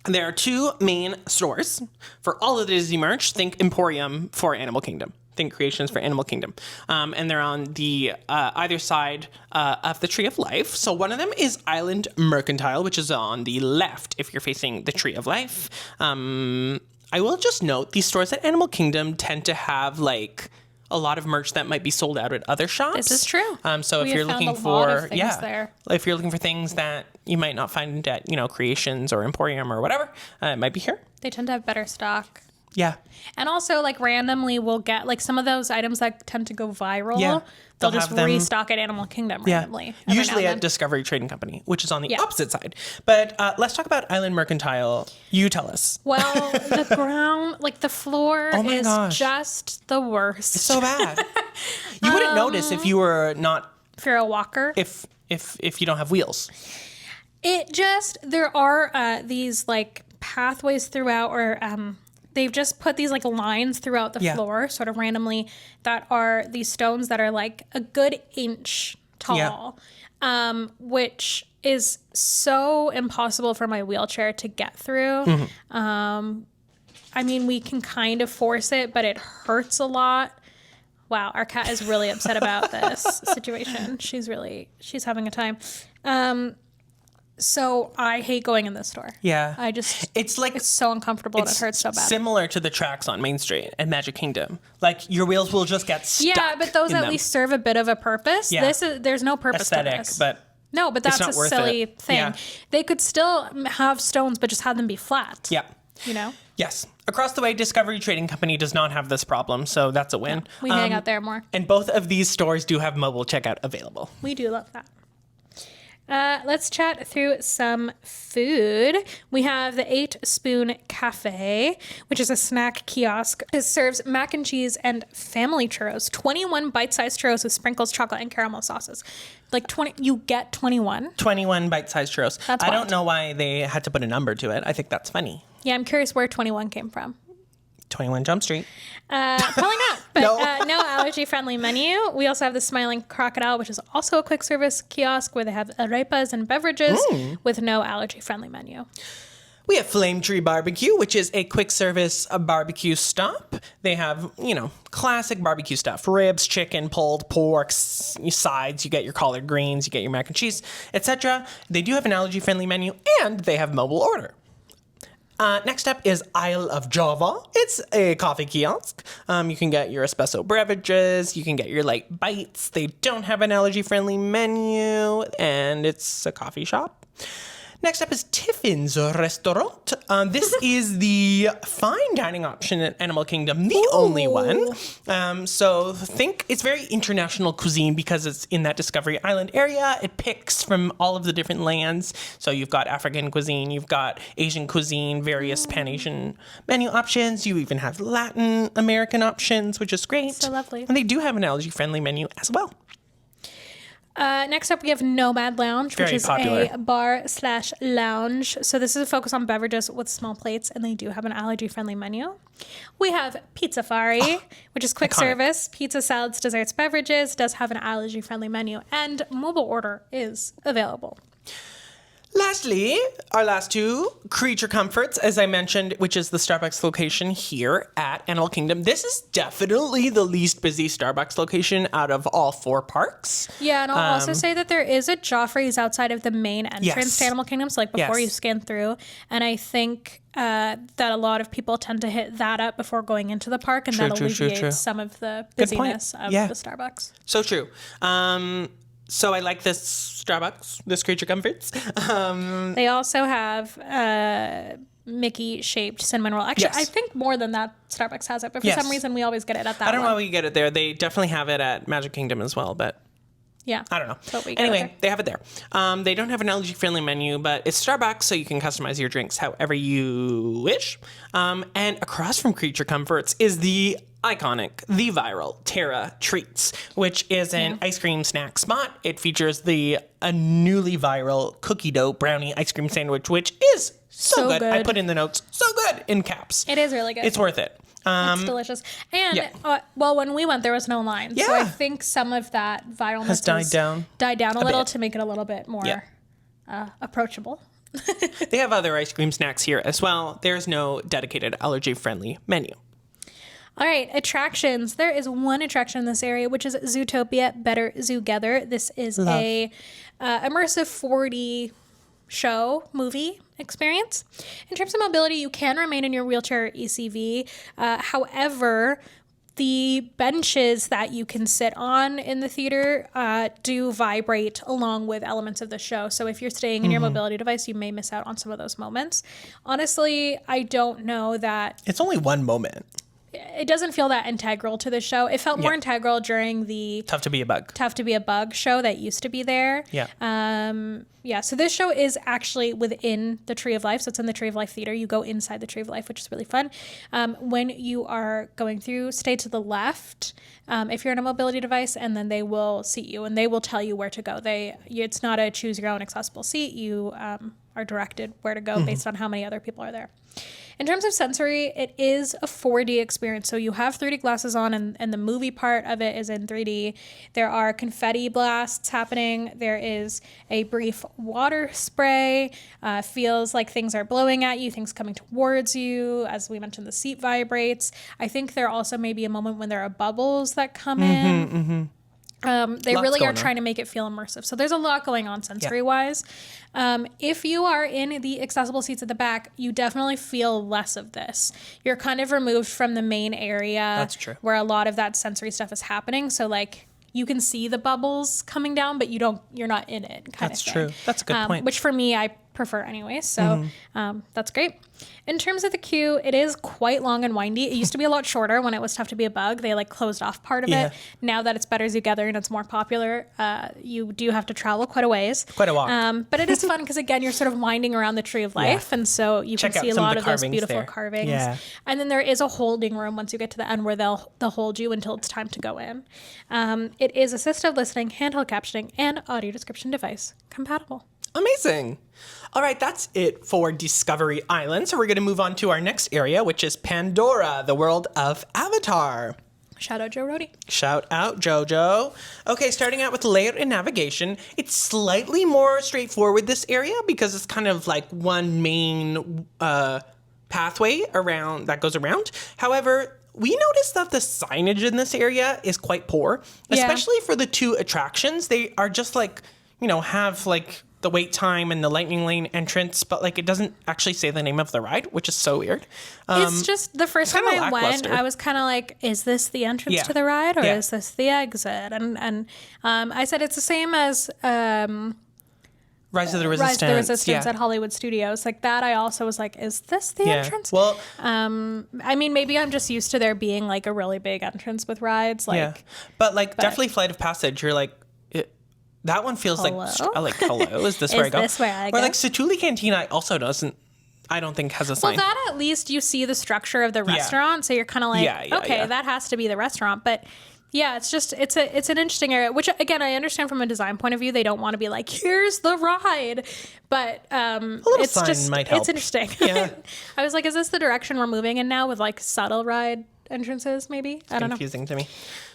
[SPEAKER 2] There are 2 main stores for all of the Disney merch. Think Emporium for Animal Kingdom. Think Creations for Animal Kingdom. And they're on the either side of the Tree of Life. So one of them is Island Mercantile, which is on the left if you're facing the Tree of Life. I will just note these stores at Animal Kingdom tend to have like a lot of merch that might be sold out at other shops.
[SPEAKER 1] This is true.
[SPEAKER 2] So if you're looking for if you're looking for things that you might not find at Creations or Emporium or whatever, it might be here.
[SPEAKER 1] They tend to have better stock.
[SPEAKER 2] Yeah.
[SPEAKER 1] And also, like, randomly we'll get, like, some of those items that tend to go viral.
[SPEAKER 2] Yeah.
[SPEAKER 1] They'll just restock at Animal Kingdom randomly.
[SPEAKER 2] Usually at Discovery Trading Company, which is on the opposite side. But let's talk about Island Mercantile. You tell us.
[SPEAKER 1] Well, the ground, like, the floor is just the worst.
[SPEAKER 2] It's so bad. You wouldn't notice if you were not...
[SPEAKER 1] If you're a walker.
[SPEAKER 2] If you don't have wheels.
[SPEAKER 1] It just... There are these, like, pathways throughout or... They've just put these like lines throughout the floor sort of randomly that are these stones that are like a good inch tall, which is so impossible for my wheelchair to get through. Mm-hmm. I mean, we can kind of force it, but it hurts a lot. Wow, our cat is really upset about this situation. She's having a time. So I hate going in this store.
[SPEAKER 2] Yeah.
[SPEAKER 1] It's so uncomfortable and it hurts so bad.
[SPEAKER 2] Similar to the tracks on Main Street at Magic Kingdom. Like your wheels will just get stuck.
[SPEAKER 1] Yeah, but those at least serve a bit of a purpose. Yeah. There's no purpose to this. But that's a silly thing. Yeah. They could still have stones, but just have them be flat.
[SPEAKER 2] Yeah. Yes. Across the way, Discovery Trading Company does not have this problem, so that's a win.
[SPEAKER 1] Yeah, we hang out there more.
[SPEAKER 2] And both of these stores do have mobile checkout available.
[SPEAKER 1] We do love that. Let's chat through some food. We have the 8 Spoon Cafe, which is a snack kiosk. It serves mac and cheese and family churros. 21 bite-sized churros with sprinkles, chocolate, and caramel sauces. Like 20, you get 21?
[SPEAKER 2] 21 bite-sized churros.
[SPEAKER 1] That's
[SPEAKER 2] I
[SPEAKER 1] wild.
[SPEAKER 2] don't know why they had to put a number to it. I think that's funny.
[SPEAKER 1] Yeah, I'm curious where 21 came from.
[SPEAKER 2] 21 Jump Street.
[SPEAKER 1] Probably not, but no allergy-friendly menu. We also have the Smiling Crocodile, which is also a quick service kiosk where they have arepas and beverages with no allergy-friendly menu.
[SPEAKER 2] We have Flame Tree Barbecue, which is a quick service barbecue stop. They have, classic barbecue stuff. Ribs, chicken, pulled pork, sides. You get your collard greens, you get your mac and cheese, etc. They do have an allergy-friendly menu, and they have mobile order. Next up is Isle of Java. It's a coffee kiosk. You can get your espresso beverages. You can get your light bites. They don't have an allergy-friendly menu, and it's a coffee shop. Next up is Tiffin's Restaurant. This is the fine dining option at Animal Kingdom, the only one. So think it's very international cuisine because it's in that Discovery Island area. It picks from all of the different lands. So you've got African cuisine, you've got Asian cuisine, various Pan-Asian menu options. You even have Latin American options, which is great.
[SPEAKER 1] So lovely.
[SPEAKER 2] And they do have an allergy-friendly menu as well.
[SPEAKER 1] Next up, we have Nomad Lounge, which is
[SPEAKER 2] popular.
[SPEAKER 1] a bar/lounge. So this is a focus on beverages with small plates, and they do have an allergy-friendly menu. We have Pizzafari, which is quick service. Pizza, salads, desserts, beverages. Does have an allergy-friendly menu, and mobile order is available.
[SPEAKER 2] Lastly, our last two, Creature Comforts, as I mentioned, which is the Starbucks location here at Animal Kingdom. This is definitely the least busy Starbucks location out of all 4 parks.
[SPEAKER 1] Yeah, and I'll also say that there is a Joffrey's outside of the main entrance to Animal Kingdom, so like before you scan through. And I think that a lot of people tend to hit that up before going into the park, and that alleviates some of the busyness of the Starbucks.
[SPEAKER 2] So true. So I like this Starbucks, this Creature Comforts.
[SPEAKER 1] They also have Mickey-shaped cinnamon roll. Actually, I think more than that Starbucks has it, but for some reason we always get it at that one.
[SPEAKER 2] I don't know why we get it there. They definitely have it at Magic Kingdom as well, but I don't know.
[SPEAKER 1] But we
[SPEAKER 2] anyway, they have it there. They don't have an allergy-friendly menu, but it's Starbucks, so you can customize your drinks however you wish. And across from Creature Comforts is the iconic, the viral Terra Treats, which is an ice cream snack spot. It features the newly viral cookie dough brownie ice cream sandwich, which is so good. I put in the notes, so good in caps.
[SPEAKER 1] It is really good.
[SPEAKER 2] It's worth it.
[SPEAKER 1] It's delicious. And, when we went, there was no line. Yeah. So I think some of that viralness
[SPEAKER 2] has died down
[SPEAKER 1] a little to make it a little bit more approachable.
[SPEAKER 2] They have other ice cream snacks here as well. There's no dedicated allergy-friendly menu.
[SPEAKER 1] All right, attractions. There is one attraction in this area, which is Zootopia Better Zoogether. This is a immersive 4D movie experience. In terms of mobility, you can remain in your wheelchair or ECV. However, the benches that you can sit on in the theater do vibrate along with elements of the show. So if you're staying in your mobility device, you may miss out on some of those moments. Honestly, I don't know that...
[SPEAKER 2] It's only one moment.
[SPEAKER 1] It doesn't feel that integral to the show. It felt more integral during the
[SPEAKER 2] Tough to Be a Bug
[SPEAKER 1] show that used to be there.
[SPEAKER 2] Yeah.
[SPEAKER 1] So this show is actually within the Tree of Life. So it's in the Tree of Life Theater. You go inside the Tree of Life, which is really fun. When you are going through, stay to the left if you're on a mobility device, and then they will seat you and they will tell you where to go. It's not a choose your own accessible seat. You are directed where to go based on how many other people are there. In terms of sensory, it is a 4D experience. So you have 3D glasses on, and the movie part of it is in 3D. There are confetti blasts happening. There is a brief water spray. Feels like things are blowing at you, things coming towards you. As we mentioned, the seat vibrates. I think there also may be a moment when there are bubbles that come in. They really are trying to make it feel immersive. So there's a lot going on sensory-wise. If you are in the accessible seats at the back, you definitely feel less of this. You're kind of removed from the main area.
[SPEAKER 2] That's true.
[SPEAKER 1] Where a lot of that sensory stuff is happening. So like you can see the bubbles coming down, but you're not in it.
[SPEAKER 2] That's true. That's a good point.
[SPEAKER 1] Which for me, I prefer anyway. So that's great. In terms of the queue, it is quite long and windy. It used to be a lot shorter when it was Tough to Be a Bug. They like closed off part of it. Now that it's Better Together and it's more popular, you do have to travel quite a ways.
[SPEAKER 2] Quite a walk.
[SPEAKER 1] But it is fun because again, you're sort of winding around the Tree of Life. And so you can see a lot of those beautiful carvings. Yeah. And then there is a holding room once you get to the end where they'll hold you until it's time to go in. It is assistive listening, handheld captioning, and audio description device compatible.
[SPEAKER 2] Amazing. All right, that's it for Discovery Island. So we're going to move on to our next area, which is Pandora, the world of Avatar.
[SPEAKER 1] Shout out Joe Rody.
[SPEAKER 2] Shout out Jojo. Okay, starting out with layout and navigation. It's slightly more straightforward, this area, because it's kind of like one main pathway around that goes around. However, we noticed that the signage in this area is quite poor, especially for the two attractions. They are just like, have like the wait time and the lightning lane entrance, but like it doesn't actually say the name of the ride, which is so weird.
[SPEAKER 1] It's just the first time I went, I was kind of like, is this the entrance to the ride or is this the exit? And I said it's the same as
[SPEAKER 2] Rise of the Resistance.
[SPEAKER 1] Rise of the Resistance at Hollywood Studios. Like that, I also was like, is this the entrance?
[SPEAKER 2] Well,
[SPEAKER 1] I mean, maybe I'm just used to there being like a really big entrance with rides.
[SPEAKER 2] But definitely Flight of Passage, you're like, that one feels hello? Hello, is this where I go?
[SPEAKER 1] This where I go?
[SPEAKER 2] Or like Satuli Cantina also I don't think has a sign.
[SPEAKER 1] Well, that at least you see the structure of the restaurant, so you're kind of like, that has to be the restaurant. But yeah, it's an interesting area, which again, I understand from a design point of view, they don't want to be like, here's the ride. But
[SPEAKER 2] a little sign might help.
[SPEAKER 1] It's interesting. Yeah. I was like, is this the direction we're moving in now with like subtle ride entrances maybe? I don't know.
[SPEAKER 2] Confusing to me.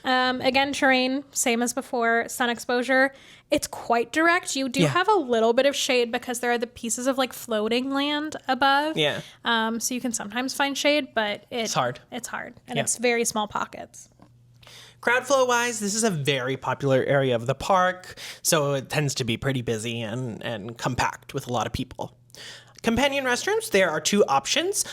[SPEAKER 1] Again, terrain, same as before. Sun exposure, it's quite direct. You do have a little bit of shade because there are the pieces of like floating land above.
[SPEAKER 2] Yeah.
[SPEAKER 1] So you can sometimes find shade, but it's hard. And it's very small pockets.
[SPEAKER 2] Crowd flow wise, this is a very popular area of the park, so it tends to be pretty busy and compact with a lot of people. Companion restrooms, there are two options.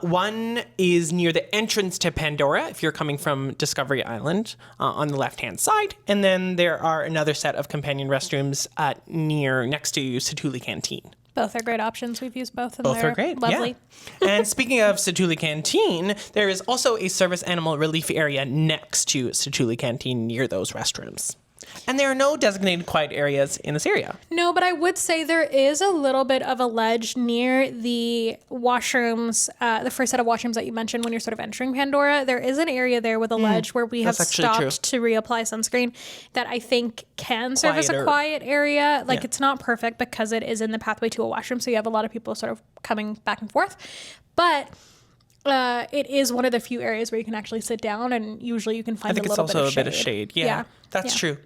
[SPEAKER 2] One is near the entrance to Pandora, if you're coming from Discovery Island, on the left-hand side. And then there are another set of companion restrooms next to Satuli Canteen.
[SPEAKER 1] Both are great options. We've used both. And
[SPEAKER 2] both are great.
[SPEAKER 1] Lovely.
[SPEAKER 2] Yeah. And speaking of Satuli Canteen, there is also a service animal relief area next to Satuli Canteen near those restrooms. And there are no designated quiet areas in this area.
[SPEAKER 1] No, but I would say there is a little bit of a ledge near the washrooms, the first set of washrooms that you mentioned when you're sort of entering Pandora. There is an area there with a ledge where we have stopped to reapply sunscreen that I think can serve as a quiet area. Like it's not perfect because it is in the pathway to a washroom, so you have a lot of people sort of coming back and forth. But it is one of the few areas where you can actually sit down, and usually you can find a little bit of shade.
[SPEAKER 2] Yeah, that's true.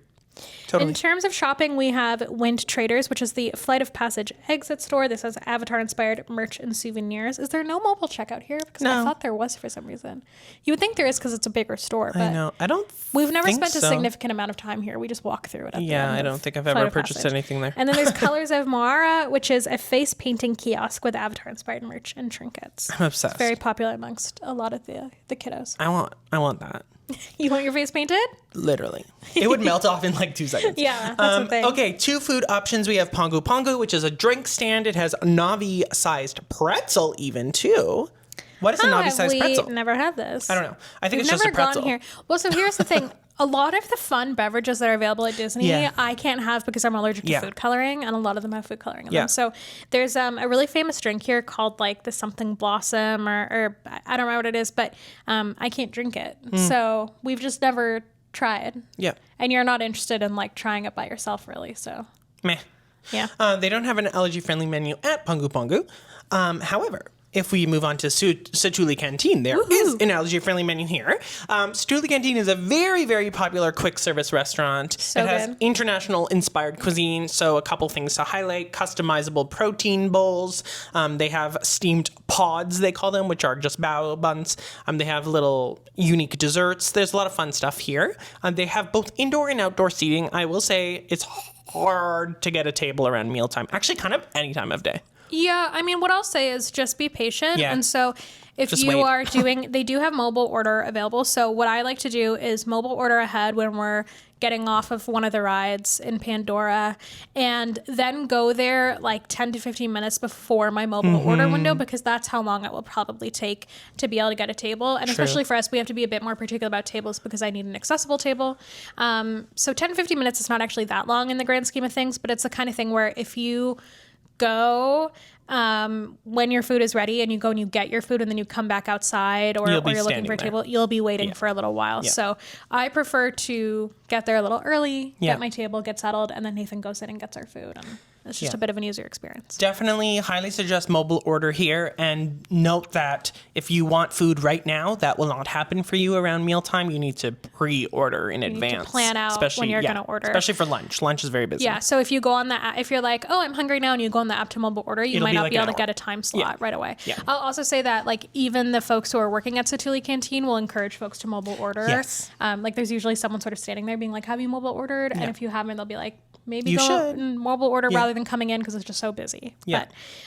[SPEAKER 2] Totally.
[SPEAKER 1] In terms of shopping, we have Wind Traders, which is the Flight of Passage exit store. This has Avatar-inspired merch and souvenirs. Is there no mobile checkout here? Because I thought there was for some reason. You would think there is because it's a bigger store. But
[SPEAKER 2] I know. I don't
[SPEAKER 1] we've never
[SPEAKER 2] think
[SPEAKER 1] spent a
[SPEAKER 2] so.
[SPEAKER 1] significant amount of time here. We just walk through it at the end
[SPEAKER 2] I
[SPEAKER 1] of
[SPEAKER 2] don't think I've
[SPEAKER 1] Flight
[SPEAKER 2] ever
[SPEAKER 1] of
[SPEAKER 2] purchased
[SPEAKER 1] Passage.
[SPEAKER 2] anything there.
[SPEAKER 1] And then there's Colors of Moara, which is a face painting kiosk with Avatar-inspired merch and trinkets.
[SPEAKER 2] I'm obsessed.
[SPEAKER 1] It's very popular amongst a lot of the kiddos.
[SPEAKER 2] I want that.
[SPEAKER 1] You want your face painted?
[SPEAKER 2] Literally. It would melt off in like 2 seconds.
[SPEAKER 1] Yeah, that's the thing.
[SPEAKER 2] Okay, 2 food options. We have Pongu Pongu, which is a drink stand. It has Navi-sized pretzel even, too. What is a Navi-sized pretzel?
[SPEAKER 1] We've never had this.
[SPEAKER 2] I don't know. I think
[SPEAKER 1] We've
[SPEAKER 2] it's just a
[SPEAKER 1] never
[SPEAKER 2] pretzel.
[SPEAKER 1] gone here. Well, so here's the thing. A lot of the fun beverages that are available at Disney, I can't have because I'm allergic to food coloring, and a lot of them have food coloring in them. So there's a really famous drink here called like the something blossom, or I don't remember what it is, but I can't drink it. So we've just never tried.
[SPEAKER 2] Yeah.
[SPEAKER 1] And you're not interested in like trying it by yourself, really. So
[SPEAKER 2] Meh.
[SPEAKER 1] yeah.
[SPEAKER 2] They don't have an allergy-friendly menu at Pongu Pongu. However, if we move on to Satuli Canteen, there is an allergy-friendly menu here. Satuli Canteen is a very, very popular quick-service restaurant.
[SPEAKER 1] So
[SPEAKER 2] it has
[SPEAKER 1] good.
[SPEAKER 2] international-inspired cuisine, so a couple things to highlight. Customizable protein bowls. They have steamed pods, they call them, which are just bao buns. They have little unique desserts. There's a lot of fun stuff here. They have both indoor and outdoor seating. I will say it's hard to get a table around mealtime. Actually, kind of any time of day.
[SPEAKER 1] Yeah, I mean, what I'll say is just be patient.
[SPEAKER 2] Yeah.
[SPEAKER 1] And so if
[SPEAKER 2] Just
[SPEAKER 1] you
[SPEAKER 2] wait.
[SPEAKER 1] are doing, they do have mobile order available. So what I like to do is mobile order ahead when we're getting off of one of the rides in Pandora, and then go there like 10 to 15 minutes before my mobile order window, because that's how long it will probably take to be able to get a table. And especially for us, we have to be a bit more particular about tables because I need an accessible table. So 10 to 15 minutes is not actually that long in the grand scheme of things, but it's the kind of thing where if you go when your food is ready and you go and you get your food and then you come back outside or you're looking for a table, you'll be waiting for a little while.
[SPEAKER 2] Yeah.
[SPEAKER 1] So I prefer to get there a little early, get my table, get settled, and then Nathan goes in and gets our food. And it's just a bit of an easier experience.
[SPEAKER 2] Definitely highly suggest mobile order here, and note that if you want food right now, that will not happen for you around mealtime. You need to pre-order in advance.
[SPEAKER 1] Need to plan out when you're going to order.
[SPEAKER 2] Especially for lunch. Lunch is very busy.
[SPEAKER 1] Yeah, so if you go on the app, if you're like, oh, I'm hungry now, and you go on the app to mobile order, you might not be able to get a time slot right away.
[SPEAKER 2] Yeah.
[SPEAKER 1] I'll also say that like even the folks who are working at Satuli Canteen will encourage folks to mobile order.
[SPEAKER 2] Yes.
[SPEAKER 1] Like there's usually someone sort of standing there being like, have you mobile ordered? And if you haven't, they'll be like, maybe
[SPEAKER 2] You
[SPEAKER 1] go
[SPEAKER 2] should.
[SPEAKER 1] and mobile order rather than coming in because it's just so busy.
[SPEAKER 2] Yeah.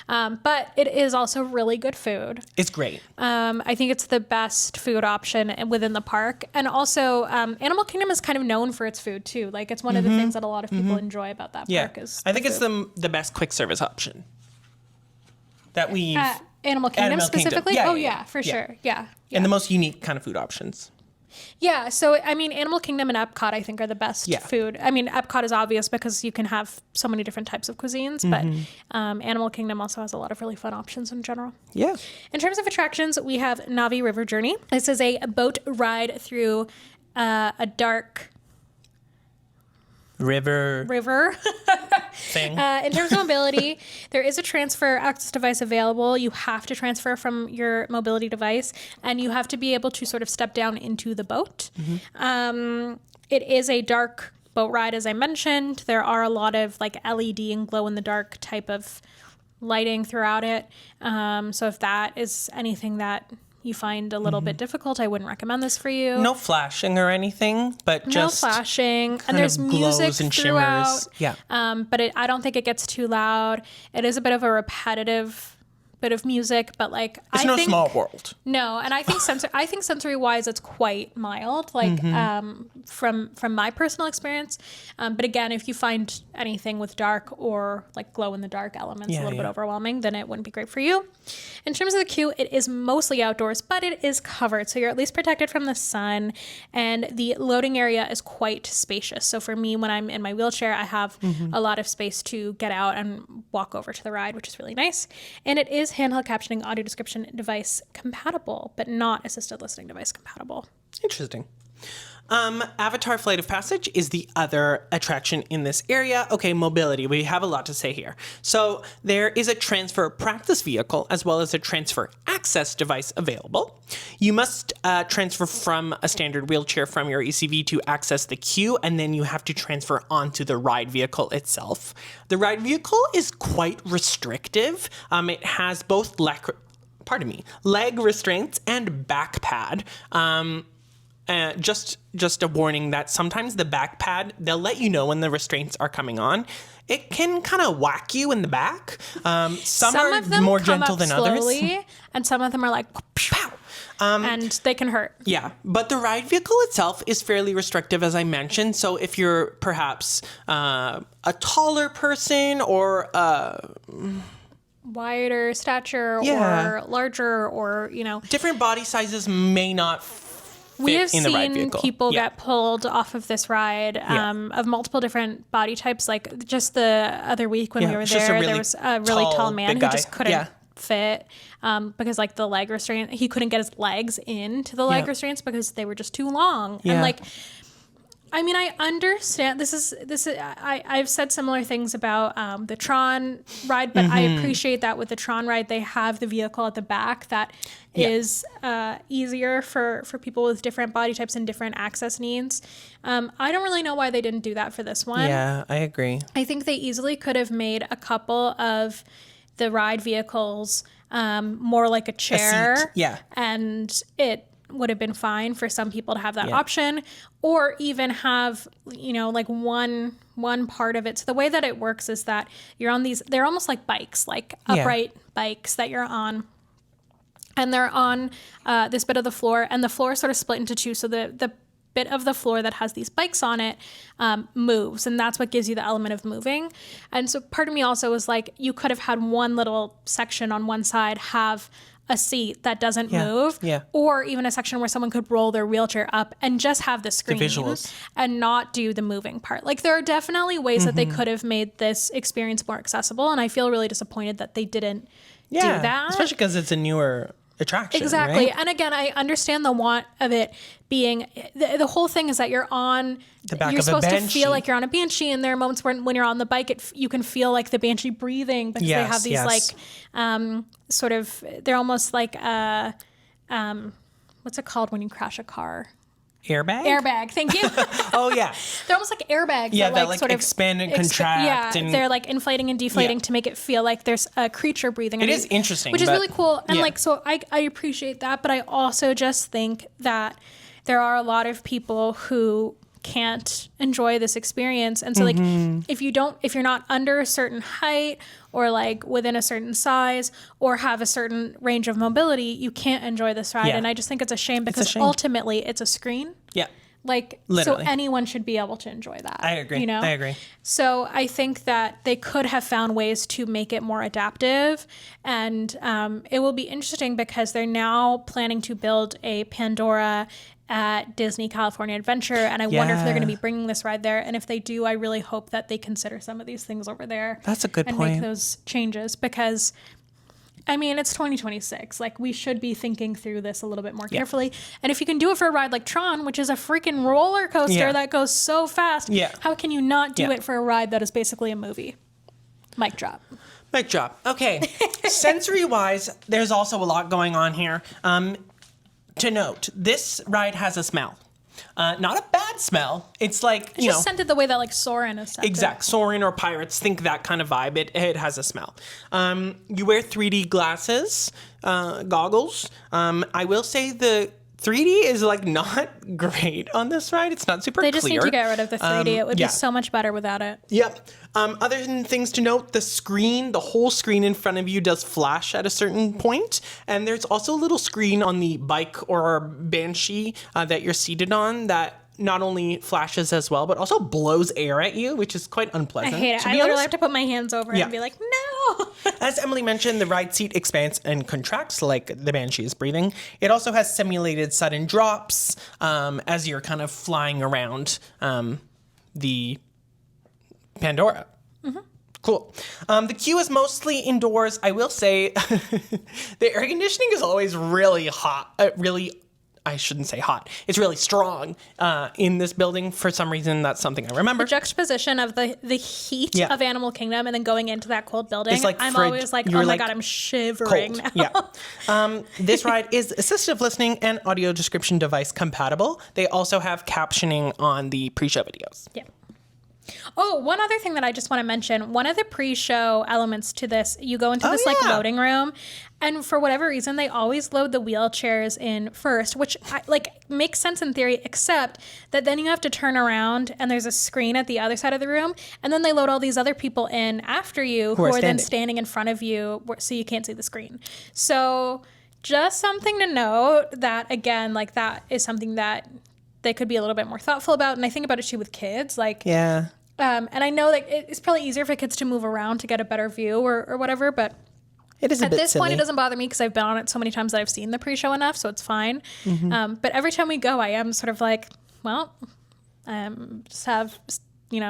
[SPEAKER 1] But it is also really good food.
[SPEAKER 2] It's great.
[SPEAKER 1] I think it's the best food option within the park. And also, Animal Kingdom is kind of known for its food, too. Like, it's one of the things that a lot of people enjoy about that park is
[SPEAKER 2] I think
[SPEAKER 1] food.
[SPEAKER 2] it's the best quick service option that we've...
[SPEAKER 1] Animal Kingdom
[SPEAKER 2] Animal Kingdom.
[SPEAKER 1] specifically?
[SPEAKER 2] Yeah,
[SPEAKER 1] For sure. Yeah.
[SPEAKER 2] And the most unique kind of food options.
[SPEAKER 1] Yeah, so I mean, Animal Kingdom and Epcot, I think, are the best food. I mean, Epcot is obvious because you can have so many different types of cuisines, but Animal Kingdom also has a lot of really fun options in general.
[SPEAKER 2] Yeah.
[SPEAKER 1] In terms of attractions, we have Navi River Journey. This is a boat ride through a dark river.
[SPEAKER 2] Thing.
[SPEAKER 1] In terms of mobility, there is a transfer access device available. You have to transfer from your mobility device, and you have to be able to sort of step down into the boat. It is a dark boat ride, as I mentioned. There are a lot of like LED and glow in the dark type of lighting throughout it. So if that is anything that you find a little bit difficult, I wouldn't recommend this for you.
[SPEAKER 2] No flashing or anything, but just...
[SPEAKER 1] No flashing. And there's music
[SPEAKER 2] and
[SPEAKER 1] throughout.
[SPEAKER 2] shimmers. Yeah.
[SPEAKER 1] But I don't think it gets too loud. It is a bit of a repetitive bit of music, but like
[SPEAKER 2] It's no Small World.
[SPEAKER 1] No, and I think sensory wise it's quite mild, like from my personal experience. But again, if you find anything with dark or like glow in the dark elements a little bit overwhelming, then it wouldn't be great for you. In terms of the queue, it is mostly outdoors, but it is covered, so you're at least protected from the sun, and the loading area is quite spacious. So for me, when I'm in my wheelchair, I have a lot of space to get out and walk over to the ride, which is really nice. And it is handheld captioning audio description device compatible, but not assisted listening device compatible.
[SPEAKER 2] Interesting. Avatar Flight of Passage is the other attraction in this area. Okay, mobility. We have a lot to say here. So there is a transfer practice vehicle as well as a transfer access device available. You must transfer from a standard wheelchair from your ECV to access the queue, and then you have to transfer onto the ride vehicle itself. The ride vehicle is quite restrictive. It has both leg restraints and back pad. Just a warning that sometimes the back pad, they'll let you know when the restraints are coming on. It can kind of whack you in the back. Some are
[SPEAKER 1] of them
[SPEAKER 2] more
[SPEAKER 1] come
[SPEAKER 2] gentle
[SPEAKER 1] up
[SPEAKER 2] than
[SPEAKER 1] slowly,
[SPEAKER 2] others.
[SPEAKER 1] and some of them are like, pow, and they can hurt.
[SPEAKER 2] Yeah, but the ride vehicle itself is fairly restrictive, as I mentioned. So if you're perhaps a taller person or
[SPEAKER 1] wider stature or larger or,
[SPEAKER 2] different body sizes may not
[SPEAKER 1] we have
[SPEAKER 2] in the ride
[SPEAKER 1] seen
[SPEAKER 2] vehicle.
[SPEAKER 1] people get pulled off of this ride of multiple different body types. Like just the other week when we were there, there was a really tall man who just couldn't fit because like the leg restraint, he couldn't get his legs into the leg restraints because they were just too long. And like, I mean, I understand this is I've said similar things about the Tron ride, but I appreciate that with the Tron ride, they have the vehicle at the back that is easier for people with different body types and different access needs. I don't really know why they didn't do that for this one.
[SPEAKER 2] Yeah, I agree.
[SPEAKER 1] I think they easily could have made a couple of the ride vehicles more like a chair. And it would have been fine for some people to have that option, or even have, like one part of it. So the way that it works is that you're on they're almost like bikes, like upright bikes that you're on. And they're on this bit of the floor, and the floor is sort of split into two. So the bit of the floor that has these bikes on it moves, and that's what gives you the element of moving. And so part of me also was like, you could have had one little section on one side have a seat that doesn't move, or even a section where someone could roll their wheelchair up and just have the screen and not do the moving part. Like there are definitely ways that they could have made this experience more accessible, and I feel really disappointed that they didn't do that.
[SPEAKER 2] Especially because it's a newer attraction.
[SPEAKER 1] Exactly.
[SPEAKER 2] Right?
[SPEAKER 1] And again, I understand the want of it being, the whole thing is that you're on,
[SPEAKER 2] the back
[SPEAKER 1] you're
[SPEAKER 2] of
[SPEAKER 1] supposed
[SPEAKER 2] a
[SPEAKER 1] to feel like you're on a banshee, and there are moments when you're on the bike, you can feel like the banshee breathing because they have these like, sort of, they're almost like, what's it called when you crash a car? Airbag, thank you.
[SPEAKER 2] Oh, yeah.
[SPEAKER 1] They're almost like airbags.
[SPEAKER 2] Yeah, that like sort of expand and contract.
[SPEAKER 1] And they're like inflating and deflating to make it feel like there's a creature breathing.
[SPEAKER 2] It is interesting.
[SPEAKER 1] Which is really cool. And like, so I appreciate that, but I also just think that there are a lot of people who can't enjoy this experience. And so like, if you're not under a certain height or like within a certain size or have a certain range of mobility, you can't enjoy this ride. And I just think it's a shame because ultimately it's a screen. Yeah. Like, literally. So anyone should be able to enjoy that.
[SPEAKER 2] I agree. I agree.
[SPEAKER 1] So I think that they could have found ways to make it more adaptive. And it will be interesting because they're now planning to build a Pandora at Disney California Adventure, and I wonder if they're going to be bringing this ride there. And if they do, I really hope that they consider some of these things over there.
[SPEAKER 2] That's a good point.
[SPEAKER 1] And make those changes because, I mean, it's 2026. Like, we should be thinking through this a little bit more carefully. And if you can do it for a ride like Tron, which is a freaking roller coaster that goes so fast, how can you not do it for a ride that is basically a movie? Mic drop.
[SPEAKER 2] Mic drop. Okay. Sensory-wise, there's also a lot going on here. To note, this ride has a smell. Not a bad smell. It's like,
[SPEAKER 1] it's just scented the way that like Soarin' is scented.
[SPEAKER 2] Exact. Soarin' or Pirates, think that kind of vibe. It has a smell. You wear 3D glasses, goggles. I will say the 3D is like not great on this ride. It's not super clear.
[SPEAKER 1] They just need to get rid of the 3D. It would be so much better without it.
[SPEAKER 2] Yep. Other than things to note, the whole screen in front of you does flash at a certain point. And there's also a little screen on the bike or Banshee that you're seated on that not only flashes as well, but also blows air at you, which is quite unpleasant.
[SPEAKER 1] I hate it. I literally have to put my hands over it and be like, no.
[SPEAKER 2] As Emily mentioned, the ride seat expands and contracts like the Banshee is breathing. It also has simulated sudden drops as you're kind of flying around the Pandora. Cool. The queue is mostly indoors. I will say the air conditioning is always really hot, really I shouldn't say hot. It's really strong in this building. For some reason, that's something I remember.
[SPEAKER 1] The juxtaposition of the heat of Animal Kingdom and then going into that cold building.
[SPEAKER 2] It's like
[SPEAKER 1] I'm always like, oh my God, I'm shivering
[SPEAKER 2] cold.
[SPEAKER 1] now.
[SPEAKER 2] Yeah. This ride is assistive listening and audio description device compatible. They also have captioning on the pre-show videos.
[SPEAKER 1] Yeah. Oh, one other thing that I just want to mention. One of the pre-show elements to this, you go into this like loading room, and for whatever reason, they always load the wheelchairs in first, which makes sense in theory, except that then you have to turn around and there's a screen at the other side of the room, and then they load all these other people in after you who are then standing in front of you, so you can't see the screen. So just something to note that, again, like that is something that they could be a little bit more thoughtful about. And I think about it too with kids. And I know that it's probably easier for kids to move around to get a better view or whatever, but
[SPEAKER 2] it is a
[SPEAKER 1] at
[SPEAKER 2] bit
[SPEAKER 1] this
[SPEAKER 2] silly.
[SPEAKER 1] point, it doesn't bother me because I've been on it so many times that I've seen the pre-show enough, so it's fine. But every time we go, I am sort of like, well, just have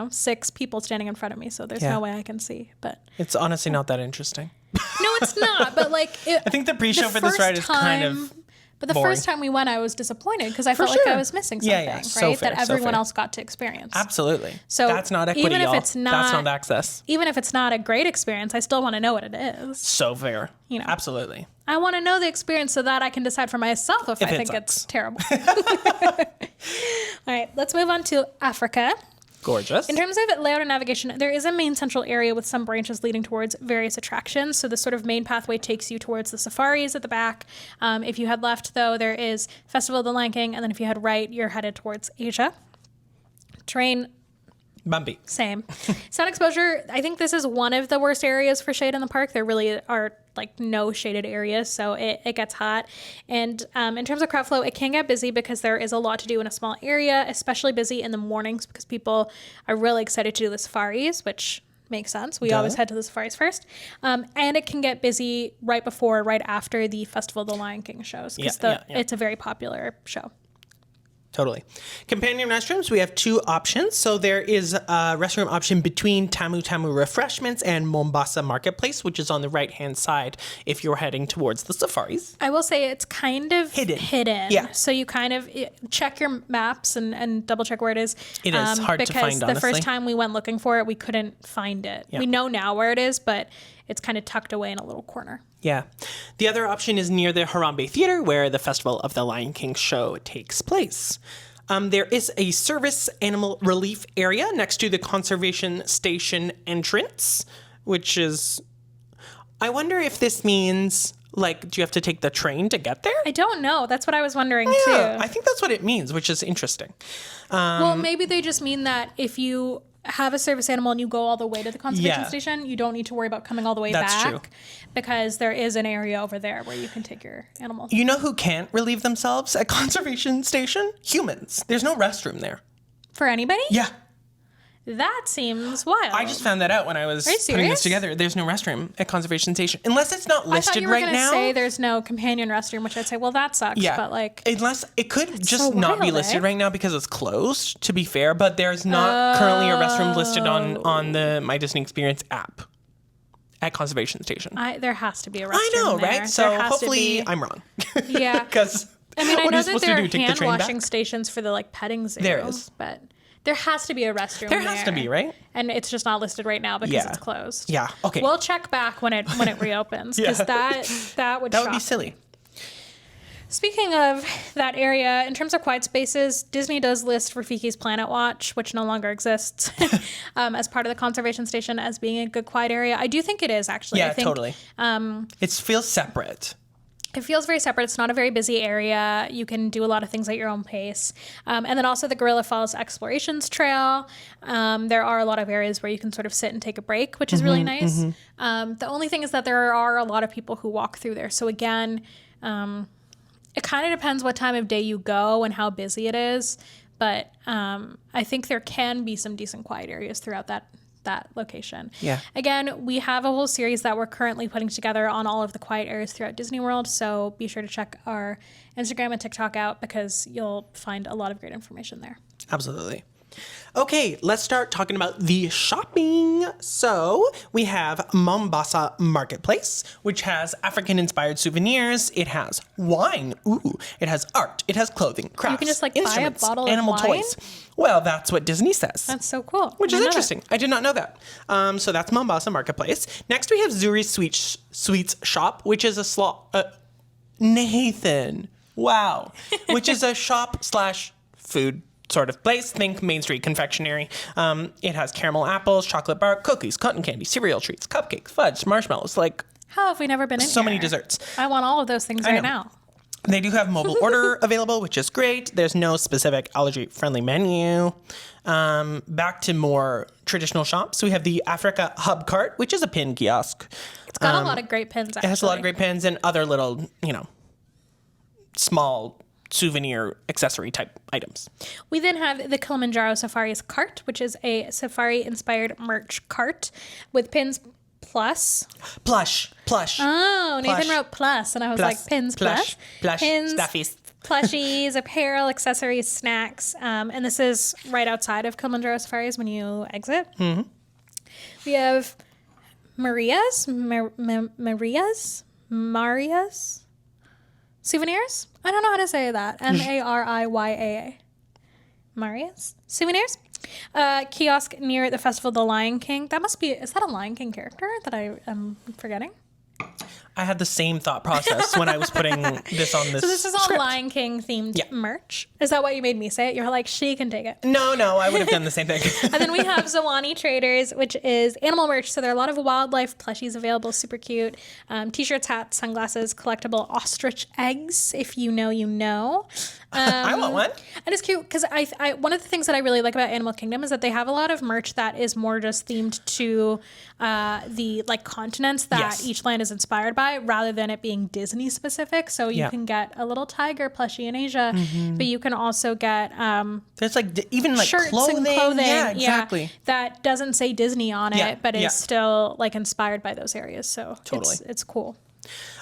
[SPEAKER 1] 6 people standing in front of me, so there's no way I can see. But
[SPEAKER 2] it's honestly not that interesting.
[SPEAKER 1] No, it's not. But I
[SPEAKER 2] think the pre-show for this ride is kind of.
[SPEAKER 1] But the
[SPEAKER 2] boring.
[SPEAKER 1] first time we went, I was disappointed because I felt like I was missing something, right?
[SPEAKER 2] So fair,
[SPEAKER 1] that everyone else got to experience.
[SPEAKER 2] Absolutely.
[SPEAKER 1] So
[SPEAKER 2] that's not equity,
[SPEAKER 1] even if
[SPEAKER 2] y'all.
[SPEAKER 1] it's not,
[SPEAKER 2] that's not access.
[SPEAKER 1] Even if it's not a great experience, I still want to know what it is.
[SPEAKER 2] So fair. Absolutely.
[SPEAKER 1] I want to know the experience so that I can decide for myself if I think it's terrible. All right, let's move on to Africa.
[SPEAKER 2] Gorgeous.
[SPEAKER 1] In terms of layout and navigation, there is a main central area with some branches leading towards various attractions. So the sort of main pathway takes you towards the safaris at the back. If you head left, though, there is Festival of the Lion King. And then if you head right, you're headed towards Asia. Terrain,
[SPEAKER 2] bumpy.
[SPEAKER 1] Same. Sound exposure, I think this is one of the worst areas for shade in the park. There really are no shaded areas, so it gets hot. And in terms of crowd flow, it can get busy because there is a lot to do in a small area, especially busy in the mornings because people are really excited to do the safaris, which makes sense. We always head to the safaris first. And it can get busy right before, right after the Festival of the Lion King shows because it's a very popular show.
[SPEAKER 2] Totally. Companion restrooms, we have 2 options. So there is a restroom option between Tamu Tamu Refreshments and Mombasa Marketplace, which is on the right-hand side if you're heading towards the safaris.
[SPEAKER 1] I will say it's kind of hidden.
[SPEAKER 2] Yeah.
[SPEAKER 1] So you kind of check your maps and double check where it is.
[SPEAKER 2] It is hard to find, honestly.
[SPEAKER 1] Because the first time we went looking for it, we couldn't find it. Yeah. We know now where it is, but it's kind of tucked away in a little corner.
[SPEAKER 2] Yeah. The other option is near the Harambe Theater, where the Festival of the Lion King show takes place. There is a service animal relief area next to the conservation station entrance, which is... I wonder if this means, do you have to take the train to get there?
[SPEAKER 1] I don't know. That's what I was wondering, too.
[SPEAKER 2] I think that's what it means, which is interesting.
[SPEAKER 1] Well, maybe they just mean that if you have a service animal and you go all the way to the conservation station, you don't need to worry about coming all the way back.
[SPEAKER 2] That's true.
[SPEAKER 1] Because there is an area over there where you can take your animal.
[SPEAKER 2] You know who can't relieve themselves at conservation station? Humans. There's no restroom there.
[SPEAKER 1] For anybody?
[SPEAKER 2] Yeah.
[SPEAKER 1] That seems wild.
[SPEAKER 2] I just found that out when I was putting this together. There's no restroom at conservation station. Unless it's not listed right now. I thought you were going to
[SPEAKER 1] say there's no companion restroom, which I'd say, well, that sucks.
[SPEAKER 2] Yeah.
[SPEAKER 1] But
[SPEAKER 2] unless it could just not be listed right now because it's closed, to be fair. But there's not currently a restroom listed on the My Disney Experience app at conservation station.
[SPEAKER 1] There has to be a restroom.
[SPEAKER 2] I know,
[SPEAKER 1] there.
[SPEAKER 2] right? So hopefully I'm wrong.
[SPEAKER 1] Yeah.
[SPEAKER 2] Because
[SPEAKER 1] I know that there are hand washing stations for the petting zoo.
[SPEAKER 2] There is.
[SPEAKER 1] But there has to be a restroom
[SPEAKER 2] there. Has to be, right?
[SPEAKER 1] And it's just not listed right now because it's closed.
[SPEAKER 2] Yeah, okay.
[SPEAKER 1] We'll check back when it reopens because that would
[SPEAKER 2] be silly.
[SPEAKER 1] Speaking of that area, in terms of quiet spaces, Disney does list Rafiki's Planet Watch, which no longer exists, as part of the conservation station as being a good quiet area. I do think it is, actually.
[SPEAKER 2] Yeah,
[SPEAKER 1] I think,
[SPEAKER 2] totally. It feels separate.
[SPEAKER 1] It feels very separate. It's not a very busy area. You can do a lot of things at your own pace. And then also the Gorilla Falls Explorations Trail. There are a lot of areas where you can sort of sit and take a break, which is really nice. The only thing is that there are a lot of people who walk through there. So again, it kind of depends what time of day you go and how busy it is. But I think there can be some decent quiet areas throughout that location.
[SPEAKER 2] Yeah.
[SPEAKER 1] Again, we have a whole series that we're currently putting together on all of the quiet areas throughout Disney World, so be sure to check our Instagram and TikTok out because you'll find a lot of great information there.
[SPEAKER 2] Absolutely. Okay, let's start talking about the shopping. So we have Mombasa Marketplace, which has African-inspired souvenirs. It has wine. Ooh, it has art. It has clothing, crafts,
[SPEAKER 1] You can just like buy a
[SPEAKER 2] instruments,
[SPEAKER 1] bottle
[SPEAKER 2] animal
[SPEAKER 1] of wine?
[SPEAKER 2] toys. Well, that's what Disney says.
[SPEAKER 1] That's so cool.
[SPEAKER 2] Which is interesting. I did not know that. So that's Mombasa Marketplace. Next, we have Zuri Sweets Shop, which is a Nathan. Wow. Which is a shop/food sort of place. Think Main Street confectionery. It has caramel apples, chocolate bar, cookies, cotton candy, cereal treats, cupcakes, fudge, marshmallows. Like,
[SPEAKER 1] how have we never been in
[SPEAKER 2] so
[SPEAKER 1] here?
[SPEAKER 2] many desserts.
[SPEAKER 1] I want all of those things right now.
[SPEAKER 2] They do have mobile order available, which is great. There's no specific allergy-friendly menu. Back to more traditional shops. We have the Africa Hub Cart, which is a pin kiosk.
[SPEAKER 1] It's got a lot of great pins, actually.
[SPEAKER 2] It has a lot of great pins and other little, small souvenir accessory type items.
[SPEAKER 1] We then have the Kilimanjaro Safari's cart, which is a safari-inspired merch cart with pins plus.
[SPEAKER 2] Plush.
[SPEAKER 1] Oh, Nathan wrote plus, and I was like, pins plus. Pins,
[SPEAKER 2] stuffies.
[SPEAKER 1] plushies, apparel, accessories, snacks. And this is right outside of Kilimanjaro Safaris when you exit. Mm-hmm. We have Maria's souvenirs. I don't know how to say that. Mariyaa. Maria's souvenirs. Kiosk near the Festival of the Lion King. Is that a Lion King character that I am forgetting?
[SPEAKER 2] I had the same thought process when I was putting this on this.
[SPEAKER 1] So this is all
[SPEAKER 2] script.
[SPEAKER 1] Lion King themed merch. Is that why you made me say it? You're like, she can take it.
[SPEAKER 2] No, I would have done the same thing.
[SPEAKER 1] And then we have Zawani Traders, which is animal merch. So there are a lot of wildlife plushies available, super cute. T-shirts, hats, sunglasses, collectible ostrich eggs. If you know, you know.
[SPEAKER 2] I want one.
[SPEAKER 1] And it's cute because I one of the things that I really like about Animal Kingdom is that they have a lot of merch that is more just themed to the like continents that each land is inspired by, rather than it being Disney specific. So you can get a little tiger plushie in Asia, but you can also get
[SPEAKER 2] there's like even like
[SPEAKER 1] shirts
[SPEAKER 2] clothing.
[SPEAKER 1] and clothing.
[SPEAKER 2] Yeah, exactly.
[SPEAKER 1] That doesn't say Disney on it, but is still like inspired by those areas. So
[SPEAKER 2] totally.
[SPEAKER 1] it's cool.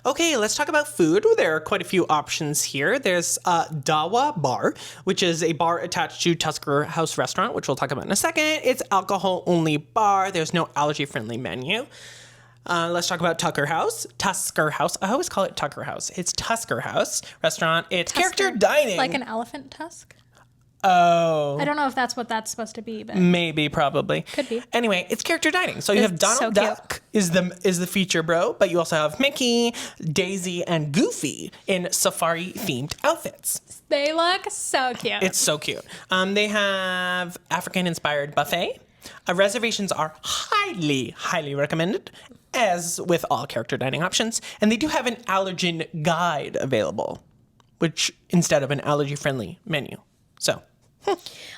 [SPEAKER 2] Okay, let's talk about food. There are quite a few options here. There's Dawa Bar, which is a bar attached to Tusker House Restaurant, which we'll talk about in a second. It's alcohol-only bar. There's no allergy-friendly menu. Let's talk about Tusker House. I always call it Tucker House. It's Tusker House Restaurant. It's character dining.
[SPEAKER 1] Like an elephant tusk?
[SPEAKER 2] Oh.
[SPEAKER 1] I don't know if that's what that's supposed to be, but
[SPEAKER 2] maybe, probably.
[SPEAKER 1] Could be.
[SPEAKER 2] Anyway, it's character dining. So you have Donald
[SPEAKER 1] so
[SPEAKER 2] Duck is the feature bro, but you also have Mickey, Daisy, and Goofy in safari-themed outfits.
[SPEAKER 1] They look so cute.
[SPEAKER 2] It's so cute. They have African-inspired buffet. Reservations are highly, highly recommended, as with all character dining options. And they do have an allergen guide available, which instead of an allergy-friendly menu. So...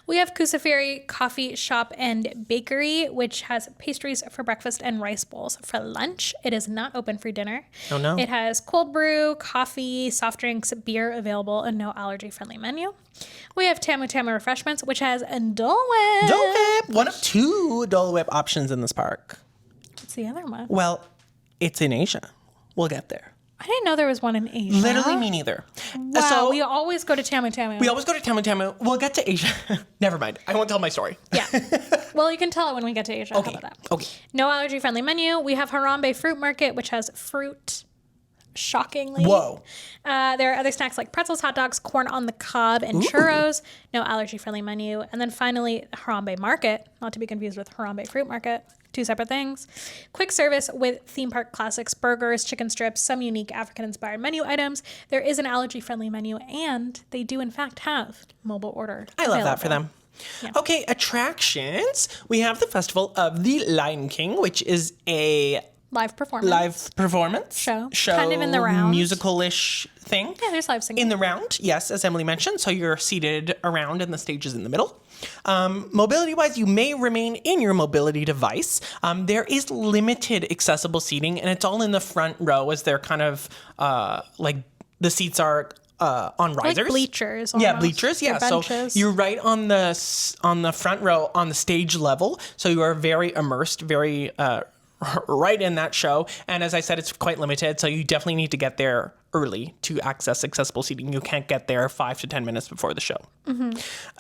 [SPEAKER 1] We have Kusafiri Coffee Shop and Bakery, which has pastries for breakfast and rice bowls for lunch. It is not open for dinner.
[SPEAKER 2] Oh, no.
[SPEAKER 1] It has cold brew, coffee, soft drinks, beer available, and no allergy-friendly menu. We have Tamu Tamu Refreshments, which has a Dole Whip.
[SPEAKER 2] Dole Whip! One of two Dole Whip options in this park.
[SPEAKER 1] What's the other one?
[SPEAKER 2] Well, it's in Asia. We'll get there.
[SPEAKER 1] I didn't know there was one in Asia.
[SPEAKER 2] Literally me neither.
[SPEAKER 1] Wow,
[SPEAKER 2] So
[SPEAKER 1] we always go to Tamu Tamu.
[SPEAKER 2] we always go to Tamu Tamu. We'll get to Asia. Never mind. I won't tell my story.
[SPEAKER 1] Yeah. Well, you can tell it when we get to Asia.
[SPEAKER 2] Okay.
[SPEAKER 1] How about that?
[SPEAKER 2] Okay.
[SPEAKER 1] No allergy-friendly menu. We have Harambe Fruit Market, which has fruit. Shockingly.
[SPEAKER 2] Whoa.
[SPEAKER 1] There are other snacks like pretzels, hot dogs, corn on the cob, and churros. No allergy-friendly menu. And then finally, Harambe Market, not to be confused with Harambe Fruit Market. Two separate things. Quick service with theme park classics, burgers, chicken strips, some unique African-inspired menu items. There is an allergy-friendly menu, and they do, in fact, have mobile order.
[SPEAKER 2] I love that for them.
[SPEAKER 1] Yeah.
[SPEAKER 2] Okay, attractions. We have the Festival of the Lion King, which is a
[SPEAKER 1] Live performance. Show. Kind of in the round.
[SPEAKER 2] Musical-ish thing.
[SPEAKER 1] Yeah, there's live singing.
[SPEAKER 2] In the round, yes, as Emily mentioned. So you're seated around and the stage is in the middle. Mobility-wise, you may remain in your mobility device. There is limited accessible seating, and it's all in the front row as they're kind of like the seats are on risers.
[SPEAKER 1] Like bleachers. Almost.
[SPEAKER 2] Yeah, bleachers. Yeah, so you're right on the front row on the stage level. So you are very immersed, very right in that show. And as I said, it's quite limited, so you definitely need to get there early to access accessible seating. You can't get there 5 to 10 minutes before the show.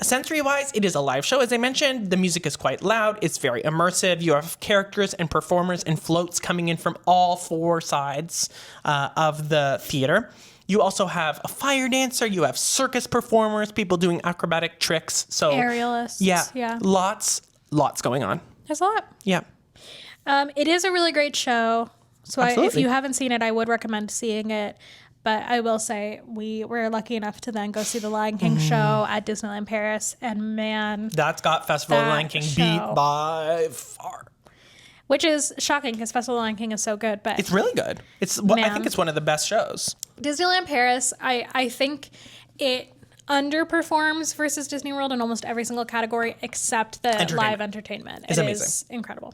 [SPEAKER 2] Sensory-wise, it is a live show. As I mentioned, the music is quite loud. It's very immersive. You have characters and performers and floats coming in from all 4 sides of the theater. You also have a fire dancer. You have circus performers, people doing acrobatic tricks. So
[SPEAKER 1] aerialists.
[SPEAKER 2] Yeah. Lots going on.
[SPEAKER 1] There's a lot.
[SPEAKER 2] Yeah.
[SPEAKER 1] It is a really great show. So if you haven't seen it, I would recommend seeing it. But I will say we were lucky enough to then go see the Lion King show at Disneyland Paris. And man,
[SPEAKER 2] that's got Festival of the Lion King beat by far.
[SPEAKER 1] Which is shocking because Festival of the Lion King is so good. But
[SPEAKER 2] it's really good. I think it's one of the best shows.
[SPEAKER 1] Disneyland Paris, I think it underperforms versus Disney World in almost every single category except the live entertainment. It is incredible.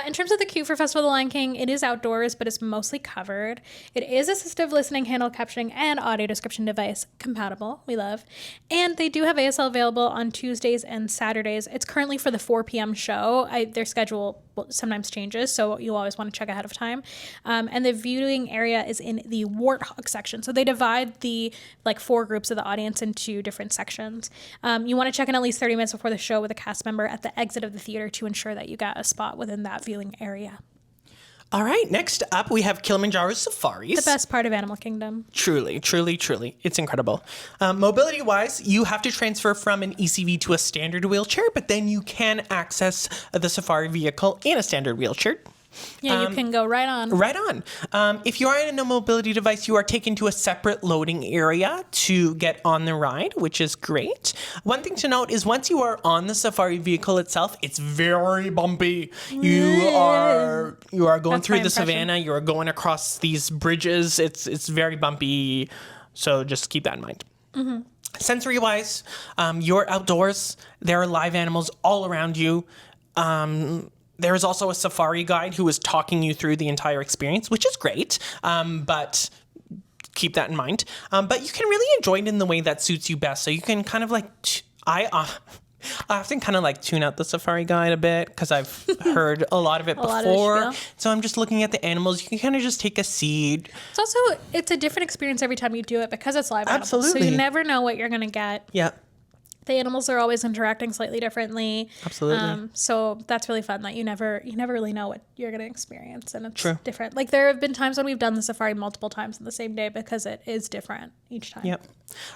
[SPEAKER 1] In terms of the queue for Festival of the Lion King, it is outdoors, but it's mostly covered. It is assistive listening, handheld captioning, and audio description device compatible. We love. And they do have ASL available on Tuesdays and Saturdays. It's currently for the 4 p.m. show. Their schedule sometimes changes, so you'll always want to check ahead of time. And the viewing area is in the Warthog section. So they divide the 4 groups of the audience into different sections. You want to check in at least 30 minutes before the show with a cast member at the exit of the theater to ensure that you got a spot within that viewing area.
[SPEAKER 2] All right, next up we have Kilimanjaro Safaris.
[SPEAKER 1] The best part of Animal Kingdom.
[SPEAKER 2] Truly. It's incredible. Mobility-wise, you have to transfer from an ECV to a standard wheelchair, but then you can access the safari vehicle in a standard wheelchair.
[SPEAKER 1] Yeah, you can go right on.
[SPEAKER 2] Right on. If you are in a no mobility device, you are taken to a separate loading area to get on the ride, which is great. One thing to note is once you are on the safari vehicle itself, it's very bumpy. You are going through the savannah. You are going across these bridges. It's very bumpy. So just keep that in mind. Mm-hmm. Sensory-wise, you're outdoors. There are live animals all around you. There is also a safari guide who is talking you through the entire experience, which is great, but keep that in mind. But you can really enjoy it in the way that suits you best. So you can kind of I often kind of tune out the safari guide a bit because I've heard a lot of it before. So I'm just looking at the animals. You can kind of just take a seat.
[SPEAKER 1] It's a different experience every time you do it because it's live animals.
[SPEAKER 2] Absolutely.
[SPEAKER 1] So you never know what you're going to get.
[SPEAKER 2] Yeah.
[SPEAKER 1] The animals are always interacting slightly differently.
[SPEAKER 2] Absolutely.
[SPEAKER 1] So that's really fun that you never really know what you're going to experience. And it's
[SPEAKER 2] True.
[SPEAKER 1] different. There have been times when we've done the safari multiple times in the same day because it is different each time.
[SPEAKER 2] Yep.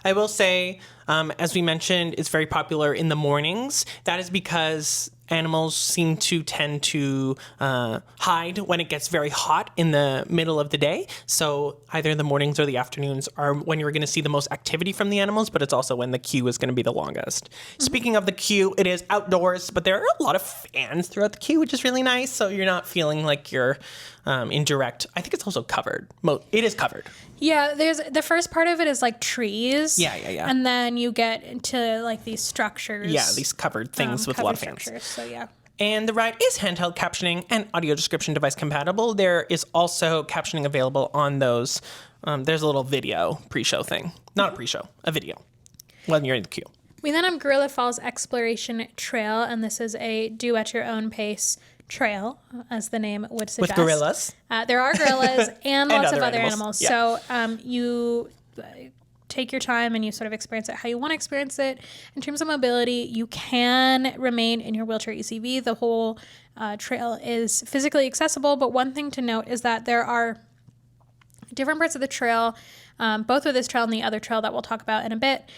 [SPEAKER 2] I will say, as we mentioned, it's very popular in the mornings. That is because animals seem to tend to hide when it gets very hot in the middle of the day. So either the mornings or the afternoons are when you're going to see the most activity from the animals, but it's also when the queue is going to be the longest. Mm-hmm. Speaking of the queue, it is outdoors, but there are a lot of fans throughout the queue, which is really nice. So you're not feeling like you're in direct. I think it's also covered. It is covered.
[SPEAKER 1] Yeah, there's the first part of it is trees.
[SPEAKER 2] Yeah.
[SPEAKER 1] And then you get into these structures.
[SPEAKER 2] Yeah, these covered things with a lot of fans.
[SPEAKER 1] So yeah.
[SPEAKER 2] And the ride is handheld captioning and audio description device compatible. There is also captioning available on those. There's a little video pre-show thing. Not a pre-show, a video when you're in the queue.
[SPEAKER 1] We then have Gorilla Falls Exploration Trail, and this is a do-at-your-own pace trail, as the name would suggest.
[SPEAKER 2] With gorillas.
[SPEAKER 1] There are gorillas and lots of other animals.
[SPEAKER 2] Yeah.
[SPEAKER 1] So you take your time and you sort of experience it how you want to experience it. In terms of mobility, you can remain in your wheelchair ECV. The whole trail is physically accessible, but one thing to note is that there are different parts of the trail, both with this trail and the other trail that we'll talk about in a bit,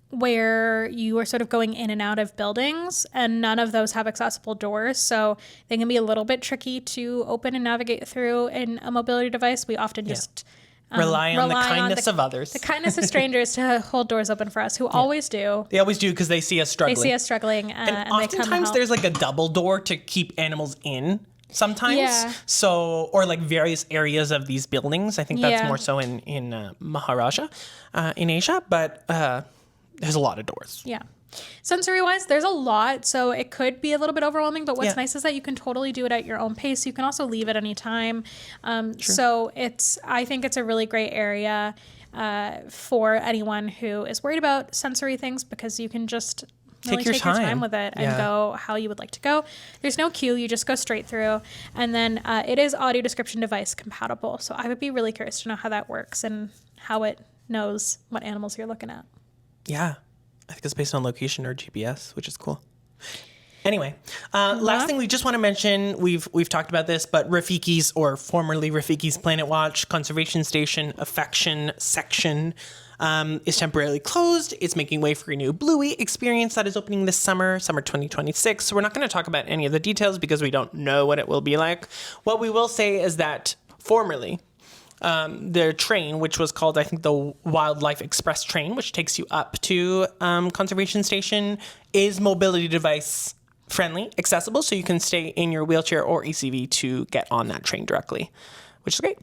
[SPEAKER 1] where you are sort of going in and out of buildings, and none of those have accessible doors. So they can be a little bit tricky to open and navigate through in a mobility device. We often just
[SPEAKER 2] rely on the kindness of others.
[SPEAKER 1] The kindness of strangers to hold doors open for us, who always do.
[SPEAKER 2] They always do because they see us struggling.
[SPEAKER 1] They see us struggling, and they come
[SPEAKER 2] oftentimes
[SPEAKER 1] help.
[SPEAKER 2] there's a double door to keep animals in. Sometimes,
[SPEAKER 1] Yeah.
[SPEAKER 2] So, or various areas of these buildings. I think that's more so in Maharaja, in Asia, but there's a lot of doors.
[SPEAKER 1] Yeah. Sensory-wise, there's a lot, so it could be a little bit overwhelming, but what's nice is that you can totally do it at your own pace. You can also leave at any time. So I think it's a really great area for anyone who is worried about sensory things, because you can just Really take your time with it and go how you would like to go. There's no queue. You just go straight through. And then it is audio description device compatible. So I would be really curious to know how that works and how it knows what animals you're looking at.
[SPEAKER 2] Yeah. I think it's based on location or GPS, which is cool. Anyway, last thing we just want to mention, we've talked about this, but Rafiki's, or formerly Rafiki's Planet Watch Conservation Station Affection Section is temporarily closed. It's making way for a new Bluey experience that is opening this summer 2026. So we're not going to talk about any of the details because we don't know what it will be like. What we will say is that formerly, the train, which was called, I think, the Wildlife Express train, which takes you up to Conservation Station, is mobility device friendly, accessible, so you can stay in your wheelchair or ACV to get on that train directly, which is great.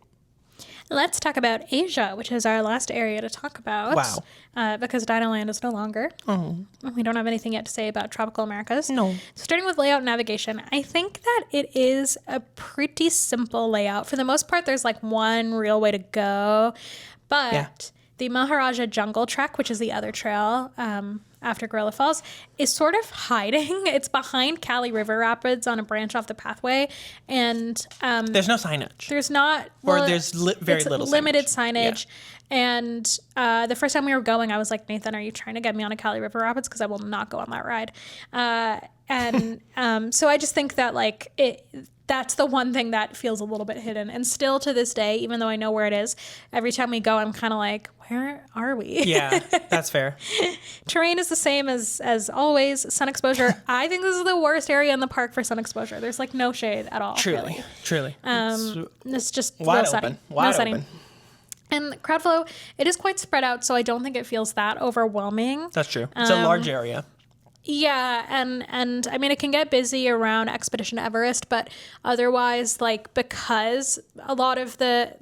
[SPEAKER 1] Let's talk about Asia, which is our last area to talk about.
[SPEAKER 2] Wow.
[SPEAKER 1] Because Dinoland is no longer. We don't have anything yet to say about Tropical Americas.
[SPEAKER 2] No.
[SPEAKER 1] So starting with layout and navigation, I think that it is a pretty simple layout. For the most part, there's like one real way to go. But the Maharaja Jungle Trek, which is the other trail after Gorilla Falls, is sort of hiding. It's behind Kali River Rapids on a branch off the pathway. And
[SPEAKER 2] there's no signage.
[SPEAKER 1] There's not.
[SPEAKER 2] Or there's very little
[SPEAKER 1] limited signage. And the first time we were going, I was like, Nathan, are you trying to get me on a Kali River Rapids? Because I will not go on that ride. So I just think that that's the one thing that feels a little bit hidden. And still to this day, even though I know where it is, every time we go, I'm kind of like, where are we?
[SPEAKER 2] Yeah, that's fair.
[SPEAKER 1] Terrain is the same as always. Sun exposure. I think this is the worst area in the park for sun exposure. There's like no shade at all.
[SPEAKER 2] Truly.
[SPEAKER 1] It's just
[SPEAKER 2] wide
[SPEAKER 1] no
[SPEAKER 2] open.
[SPEAKER 1] No setting. And crowd flow, it is quite spread out, so I don't think it feels that overwhelming.
[SPEAKER 2] That's true. It's a large area.
[SPEAKER 1] Yeah, and I mean, it can get busy around Expedition Everest, but otherwise, because a lot of the,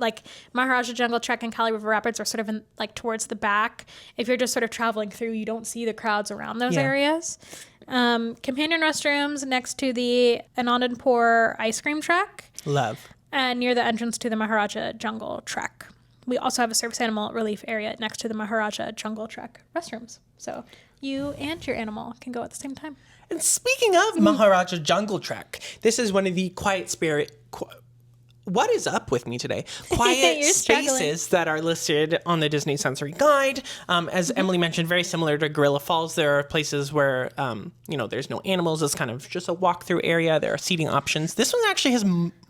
[SPEAKER 1] Maharaja Jungle Trek and Kali River Rapids are sort of in, towards the back, if you're just sort of traveling through, you don't see the crowds around those areas. Companion restrooms next to the Anandapur ice cream track.
[SPEAKER 2] Love.
[SPEAKER 1] And near the entrance to the Maharaja Jungle Trek. We also have a service animal relief area next to the Maharaja Jungle Trek restrooms. So you and your animal can go at the same time.
[SPEAKER 2] And speaking of Maharaja Jungle Trek, this is one of the quiet spirit... What is up with me today? Quiet spaces that are listed on the Disney Sensory Guide. As Emily mentioned, very similar to Gorilla Falls, there are places where, there's no animals. It's kind of just a walk-through area. There are seating options. This one actually has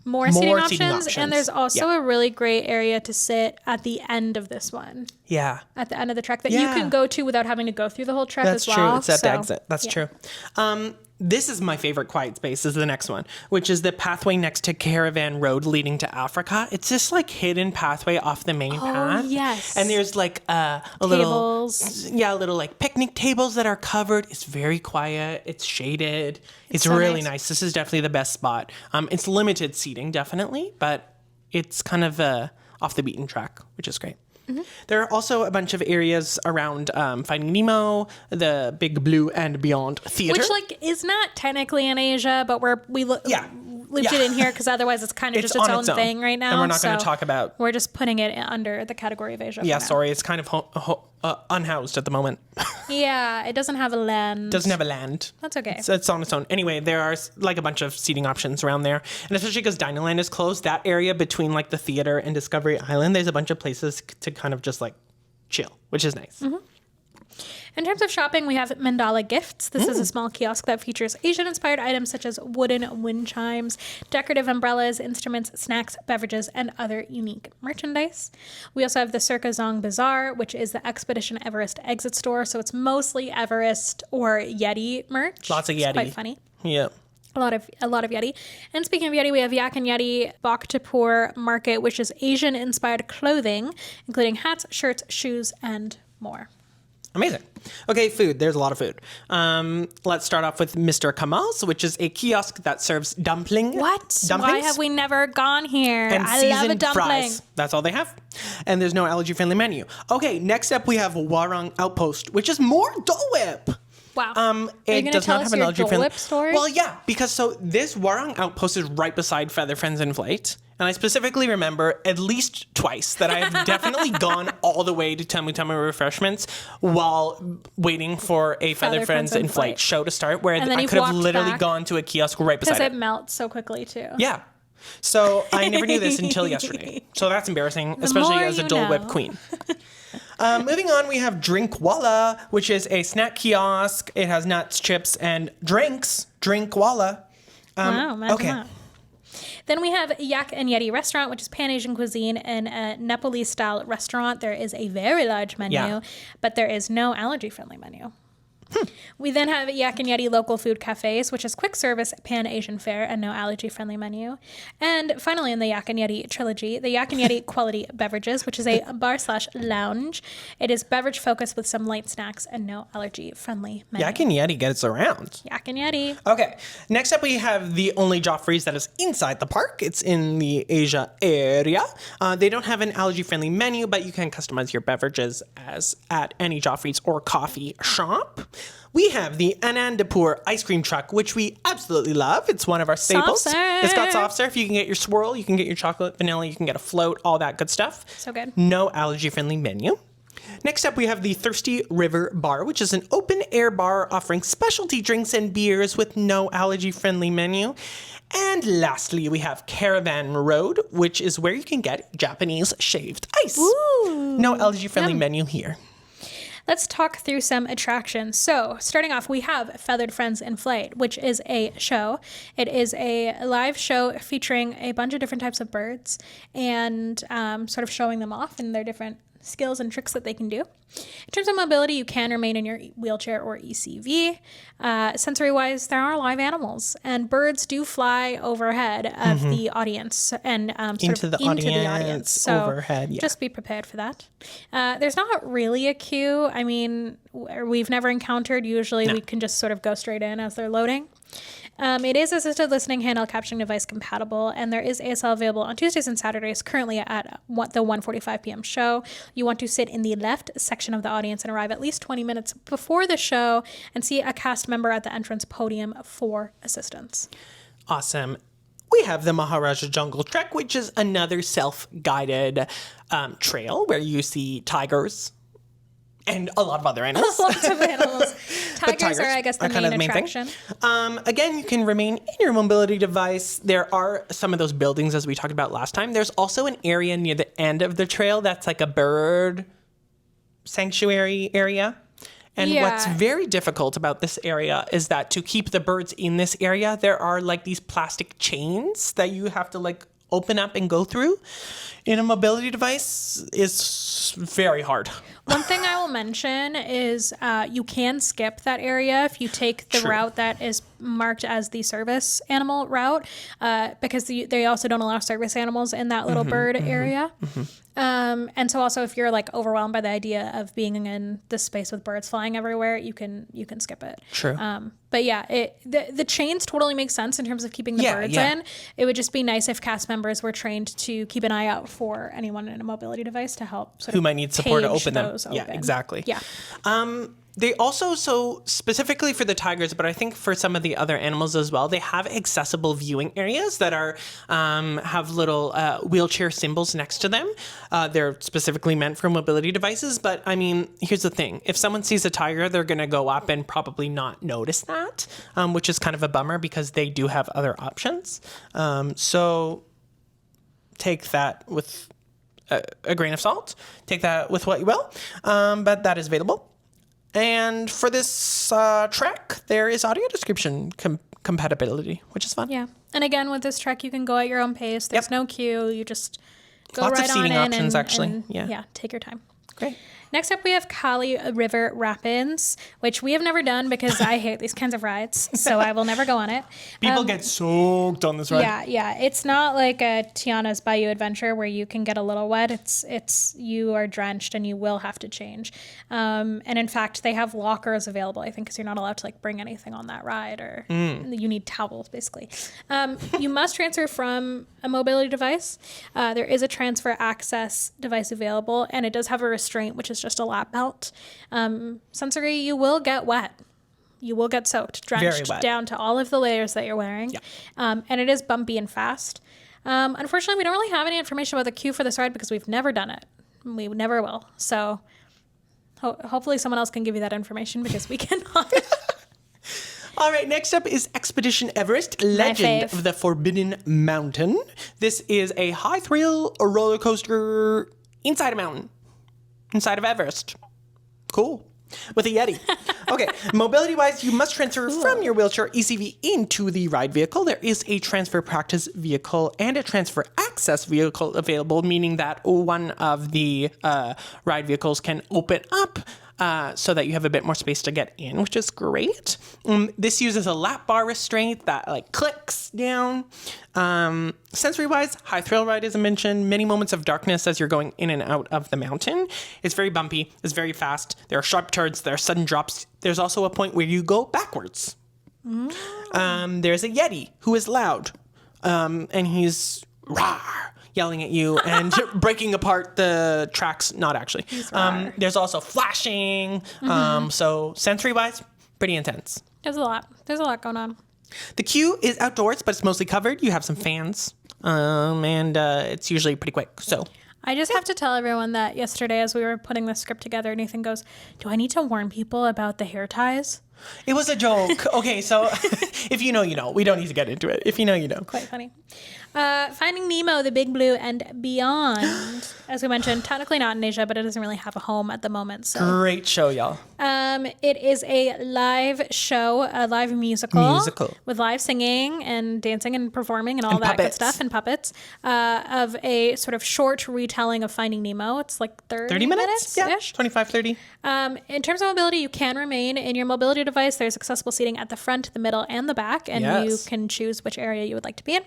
[SPEAKER 2] more seating options.
[SPEAKER 1] And there's also a really great area to sit at the end of this one.
[SPEAKER 2] Yeah.
[SPEAKER 1] At the end of the trek that you can go to without having to go through the whole trek as well.
[SPEAKER 2] That's true. It's at the exit. That's true. This is my favorite quiet space, is the next one, which is the pathway next to Caravan Road leading to Africa. It's this hidden pathway off the main path.
[SPEAKER 1] Yes.
[SPEAKER 2] And there's a little picnic tables that are covered. It's very quiet. It's shaded. It's so really nice. This is definitely the best spot. It's limited seating, definitely, but it's kind of off the beaten track, which is great. Mm-hmm. There are also a bunch of areas around Finding Nemo, the Big Blue and Beyond Theater.
[SPEAKER 1] Which, is not technically in Asia, but we looped it in here because otherwise it's kind of just its own thing right now.
[SPEAKER 2] And we're not going to talk about...
[SPEAKER 1] We're just putting it under the category of Asia.
[SPEAKER 2] Yeah, sorry. It's kind of unhoused at the moment.
[SPEAKER 1] Yeah, it doesn't have a land. That's okay.
[SPEAKER 2] It's on its own. Anyway, there are a bunch of seating options around there. And especially because Dinoland is closed, that area between the theater and Discovery Island, there's a bunch of places to kind of just chill, which is nice.
[SPEAKER 1] Mm-hmm. In terms of shopping, we have Mandala Gifts. This is a small kiosk that features Asian-inspired items such as wooden wind chimes, decorative umbrellas, instruments, snacks, beverages, and other unique merchandise. We also have the Circa Zong Bazaar, which is the Expedition Everest exit store. So it's mostly Everest or Yeti merch.
[SPEAKER 2] Lots of Yeti.
[SPEAKER 1] It's quite funny.
[SPEAKER 2] Yeah.
[SPEAKER 1] A lot of Yeti. And speaking of Yeti, we have Yak and Yeti Bhaktapur Market, which is Asian-inspired clothing, including hats, shirts, shoes, and more.
[SPEAKER 2] Amazing. Okay, food. There's a lot of food. Let's start off with Mr. Kamal's, which is a kiosk that serves dumplings.
[SPEAKER 1] Why have we never gone here?
[SPEAKER 2] And
[SPEAKER 1] I love a dumpling.
[SPEAKER 2] Fries. That's all they have. And there's no allergy-friendly menu. Okay, next up we have Warung Outpost, which is more Dole Whip.
[SPEAKER 1] Wow.
[SPEAKER 2] It does not have an allergy-friendly
[SPEAKER 1] story?
[SPEAKER 2] Well, yeah, because this Warung Outpost is right beside Feather Friends in Flight. And I specifically remember at least twice that I have definitely gone all the way to Tummy Tummy Refreshments while waiting for a Feathered Friends in Flight show to start, where I could have literally gone to a kiosk right beside it.
[SPEAKER 1] Because it melts so quickly, too.
[SPEAKER 2] Yeah. So I never knew this until yesterday. So that's embarrassing, especially as a Dole Whip queen. Moving on, we have Drinkwalla, which is a snack kiosk. It has nuts, chips, and drinks. Drinkwalla.
[SPEAKER 1] Wow, imagine
[SPEAKER 2] okay.
[SPEAKER 1] that. Then we have Yak and Yeti Restaurant, which is Pan-Asian cuisine and a Nepalese-style restaurant. There is a very large menu, but there is no allergy-friendly menu. We then have Yak and Yeti Local Food Cafes, which is quick service Pan-Asian fare and no allergy-friendly menu. And finally, in the Yak and Yeti trilogy, the Yak and Yeti Quality Beverages, which is a bar/lounge. It is beverage focused with some light snacks and no allergy-friendly menu.
[SPEAKER 2] Yak and Yeti gets around.
[SPEAKER 1] Yak and Yeti.
[SPEAKER 2] Okay, next up we have the only Joffrey's that is inside the park. It's in the Asia area. They don't have an allergy-friendly menu, but you can customize your beverages as at any Joffrey's or coffee shop. We have the Anandapur ice cream truck, which we absolutely love. It's one of our staples.
[SPEAKER 1] Soft serve.
[SPEAKER 2] It's got soft serve. You can get your swirl, you can get your chocolate, vanilla, you can get a float, all that good stuff.
[SPEAKER 1] So good.
[SPEAKER 2] No allergy-friendly menu. Next up, we have the Thirsty River Bar, which is an open-air bar offering specialty drinks and beers with no allergy-friendly menu. And lastly, we have Caravan Road, which is where you can get Japanese shaved ice.
[SPEAKER 1] Ooh.
[SPEAKER 2] No allergy-friendly menu here.
[SPEAKER 1] Let's talk through some attractions. So, starting off, we have Feathered Friends in Flight, which is a show. It is a live show featuring a bunch of different types of birds and sort of showing them off and their different skills and tricks that they can do. In terms of mobility, you can remain in your wheelchair or ECV. Sensory-wise, there are live animals, and birds do fly overhead of the audience and into the audience. So
[SPEAKER 2] overhead,
[SPEAKER 1] just be prepared for that. There's not really a queue. I mean, we've never encountered. Usually we can just sort of go straight in as they're loading. It is assisted listening, handheld captioning device compatible, and there is ASL available on Tuesdays and Saturdays, currently at the 1:45 p.m. show. You want to sit in the left section of the audience and arrive at least 20 minutes before the show and see a cast member at the entrance podium for assistance.
[SPEAKER 2] Awesome. We have the Maharaja Jungle Trek, which is another self-guided trail where you see tigers and a lot of other animals.
[SPEAKER 1] Lots of animals. Tigers are, I guess, the main attraction.
[SPEAKER 2] Again, you can remain in your mobility device. There are some of those buildings, as we talked about last time. There's also an area near the end of the trail that's like a bird sanctuary area. And what's very difficult about this area is that to keep the birds in this area, there are like these plastic chains that you have to like open up and go through. In a mobility device is very hard.
[SPEAKER 1] One thing I will mention is you can skip that area if you take the route that is marked as the service animal route, because they also don't allow service animals in that little bird area. And so also if you're like overwhelmed by the idea of being in this space with birds flying everywhere, you can skip it.
[SPEAKER 2] True.
[SPEAKER 1] But yeah, the chains totally make sense in terms of keeping the birds in. It would just be nice if cast members were trained to keep an eye out for anyone in a mobility device to help who
[SPEAKER 2] might need support to open them. Yeah, exactly.
[SPEAKER 1] Yeah.
[SPEAKER 2] They also, so specifically for the tigers, but I think for some of the other animals as well, they have accessible viewing areas that are have little wheelchair symbols next to them. They're specifically meant for mobility devices. But I mean, here's the thing. If someone sees a tiger, they're going to go up and probably not notice that, which is kind of a bummer because they do have other options. So take that with a grain of salt. Take that with what you will. But that is available. And for this trek, there is audio description compatibility, which is fun.
[SPEAKER 1] Yeah. And again, with this trek, you can go at your own pace. There's no queue. You just go
[SPEAKER 2] Lots
[SPEAKER 1] right
[SPEAKER 2] of
[SPEAKER 1] on
[SPEAKER 2] seating
[SPEAKER 1] in.
[SPEAKER 2] options, actually.
[SPEAKER 1] And, yeah, take your time.
[SPEAKER 2] Great.
[SPEAKER 1] Next up, we have Kali River Rapids, which we have never done because I hate these kinds of rides, so I will never go on it.
[SPEAKER 2] People get soaked on this ride.
[SPEAKER 1] Yeah. It's not like a Tiana's Bayou Adventure where you can get a little wet. It's you are drenched and you will have to change. And in fact, they have lockers available, I think, because you're not allowed to like bring anything on that ride, or you need towels, basically. You must transfer from a mobility device. There is a transfer access device available, and it does have a restraint, which is just a lap belt. Sensory, you will get wet. You will get soaked, drenched down to all of the layers that you're wearing. Yeah. And it is bumpy and fast. Unfortunately, we don't really have any information about the queue for this ride because we've never done it. We never will. So hopefully someone else can give you that information because we cannot.
[SPEAKER 2] All right, next up is Expedition Everest, Legend of the Forbidden Mountain. This is a high thrill roller coaster inside a mountain, inside of Everest. Cool. With a Yeti. Okay, mobility-wise, you must transfer from your wheelchair ECV into the ride vehicle. There is a transfer practice vehicle and a transfer access vehicle available, meaning that one of the ride vehicles can open up so that you have a bit more space to get in, which is great. This uses a lap bar restraint that like clicks down. Sensory-wise, high thrill ride as I mentioned, many moments of darkness as you're going in and out of the mountain. It's very bumpy, it's very fast. There are sharp turns, there are sudden drops. There's also a point where you go backwards. There's a Yeti who is loud, and he's rawr, yelling at you and breaking apart the tracks. Not actually. There's also flashing. So sensory-wise, pretty intense.
[SPEAKER 1] There's a lot going on.
[SPEAKER 2] The queue is outdoors, but it's mostly covered. You have some fans, and it's usually pretty quick. So
[SPEAKER 1] I just have to tell everyone that yesterday as we were putting the script together, Nathan goes, do I need to warn people about the hair ties?
[SPEAKER 2] It was a joke. Okay, so if you know, you know. We don't need to get into it. If you know, you know.
[SPEAKER 1] Quite funny. Finding Nemo, The Big Blue, and Beyond. As we mentioned, technically not in Asia, but it doesn't really have a home at the moment. So.
[SPEAKER 2] Great show, y'all.
[SPEAKER 1] It is a live show, a live musical. With live singing and dancing and performing and all that good stuff and puppets of a sort of short retelling of Finding Nemo. It's like 30 minutes?
[SPEAKER 2] Yeah, 25, 30.
[SPEAKER 1] In terms of mobility, you can remain in your mobility device. There's accessible seating at the front, the middle, and the back, and you can choose which area you would like to be in.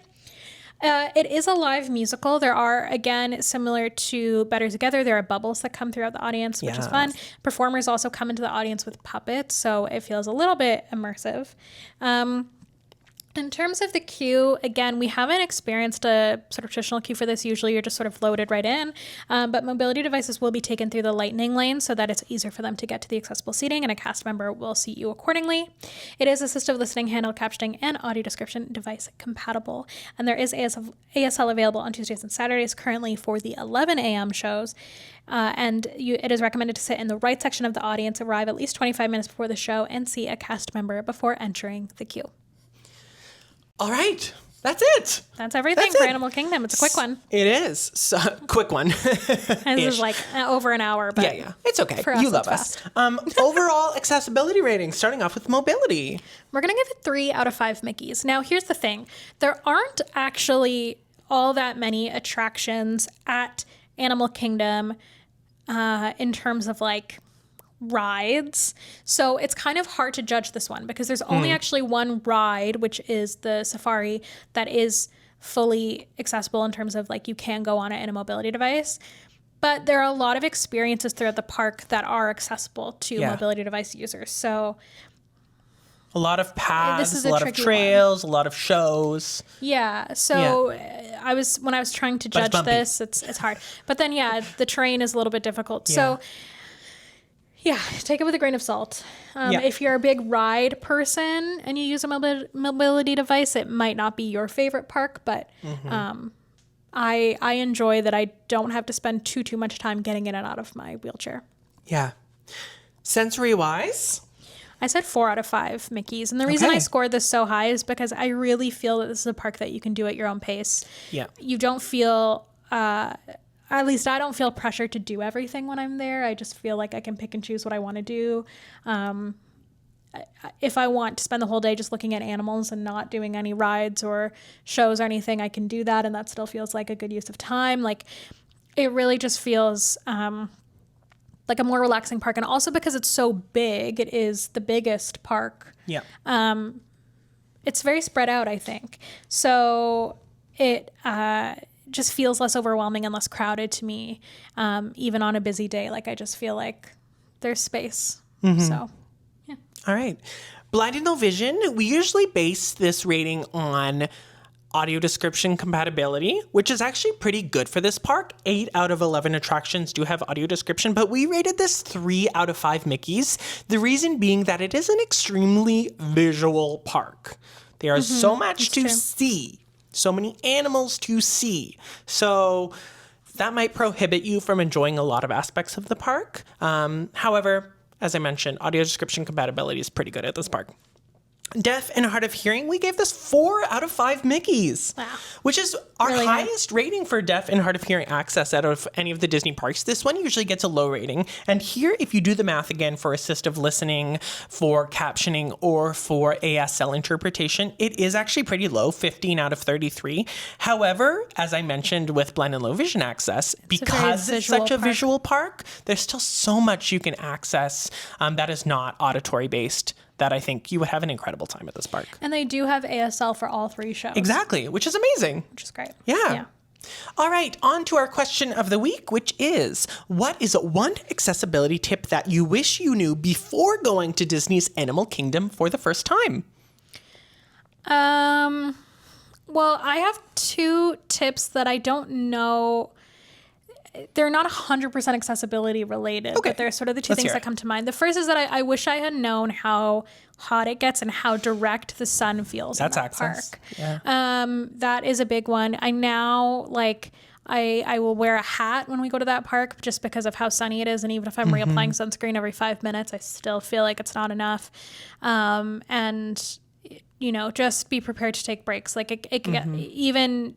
[SPEAKER 1] It is a live musical. There are, again, similar to Better Together, there are bubbles that come throughout the audience, which is fun. Performers also come into the audience with puppets, so it feels a little bit immersive. In terms of the queue, again, we haven't experienced a sort of traditional queue for this. Usually you're just sort of loaded right in, but mobility devices will be taken through the lightning lane so that it's easier for them to get to the accessible seating, and a cast member will seat you accordingly. It is assistive listening, handheld captioning, and audio description device compatible, and there is ASL available on Tuesdays and Saturdays currently for the 11 a.m. shows, and it is recommended to sit in the right section of the audience, arrive at least 25 minutes before the show, and see a cast member before entering the queue.
[SPEAKER 2] All right. That's it.
[SPEAKER 1] That's everything for Animal Kingdom. It's a quick one.
[SPEAKER 2] It is. So, quick one.
[SPEAKER 1] This is like over an hour. But
[SPEAKER 2] yeah. It's okay. You love us. Overall accessibility rating, starting off with mobility.
[SPEAKER 1] We're going to give it 3 out of 5 Mickeys. Now, here's the thing. There aren't actually all that many attractions at Animal Kingdom in terms of like rides, so it's kind of hard to judge this one because there's only actually one ride, which is the safari, that is fully accessible in terms of like you can go on it in a mobility device, but there are a lot of experiences throughout the park that are accessible to mobility device users. So
[SPEAKER 2] a lot of paths, a lot of trails, a lot of shows.
[SPEAKER 1] So when I was trying to judge this, it's hard, but then the terrain is a little bit difficult. So take it with a grain of salt. If you're a big ride person and you use a mobility device, it might not be your favorite park, but I enjoy that I don't have to spend too much time getting in and out of my wheelchair.
[SPEAKER 2] Yeah. Sensory-wise?
[SPEAKER 1] I said 4 out of 5 Mickeys. And the reason I scored this so high is because I really feel that this is a park that you can do at your own pace. Yeah. You don't feel... at least I don't feel pressure to do everything when I'm there. I just feel like I can pick and choose what I want to do. If I want to spend the whole day just looking at animals and not doing any rides or shows or anything, I can do that, and that still feels like a good use of time. Like, it really just feels like a more relaxing park. And also because it's so big, it is the biggest park. Yeah. It's very spread out, I think. So it... just feels less overwhelming and less crowded to me, even on a busy day. Like, I just feel like there's space. So, yeah.
[SPEAKER 2] All right. Blind and no vision, we usually base this rating on audio description compatibility, which is actually pretty good for this park. 8 out of 11 attractions do have audio description, but we rated this 3 out of 5 Mickeys. The reason being that it is an extremely visual park. There is so much to see so many animals to see. So that might prohibit you from enjoying a lot of aspects of the park. However, as I mentioned, audio description compatibility is pretty good at this park. Deaf and hard of hearing, we gave this 4 out of 5 Mickeys,
[SPEAKER 1] wow,
[SPEAKER 2] which is our
[SPEAKER 1] really
[SPEAKER 2] highest rating for deaf and hard of hearing access out of any of the Disney parks. This one usually gets a low rating. And here, if you do the math again for assistive listening, for captioning, or for ASL interpretation, it is actually pretty low, 15 out of 33. However, as I mentioned with blind and low vision access, because it's such a visual park, there's still so much you can access that is not auditory based, that I think you would have an incredible time at this park.
[SPEAKER 1] And they do have ASL for all 3 shows.
[SPEAKER 2] Exactly, which is amazing.
[SPEAKER 1] Which is great.
[SPEAKER 2] Yeah. All right, on to our question of the week, which is, what is one accessibility tip that you wish you knew before going to Disney's Animal Kingdom for the first time?
[SPEAKER 1] Well, I have 2 tips that I don't know. They're not 100% accessibility related, but they're sort of the 2 things that come to mind. The first is that I wish I had known how hot it gets and how direct the sun feels in that park.
[SPEAKER 2] Yeah.
[SPEAKER 1] That is a big one. I now, I will wear a hat when we go to that park just because of how sunny it is. And even if I'm reapplying sunscreen every 5 minutes, I still feel like it's not enough. And, just be prepared to take breaks. Like it can get, even,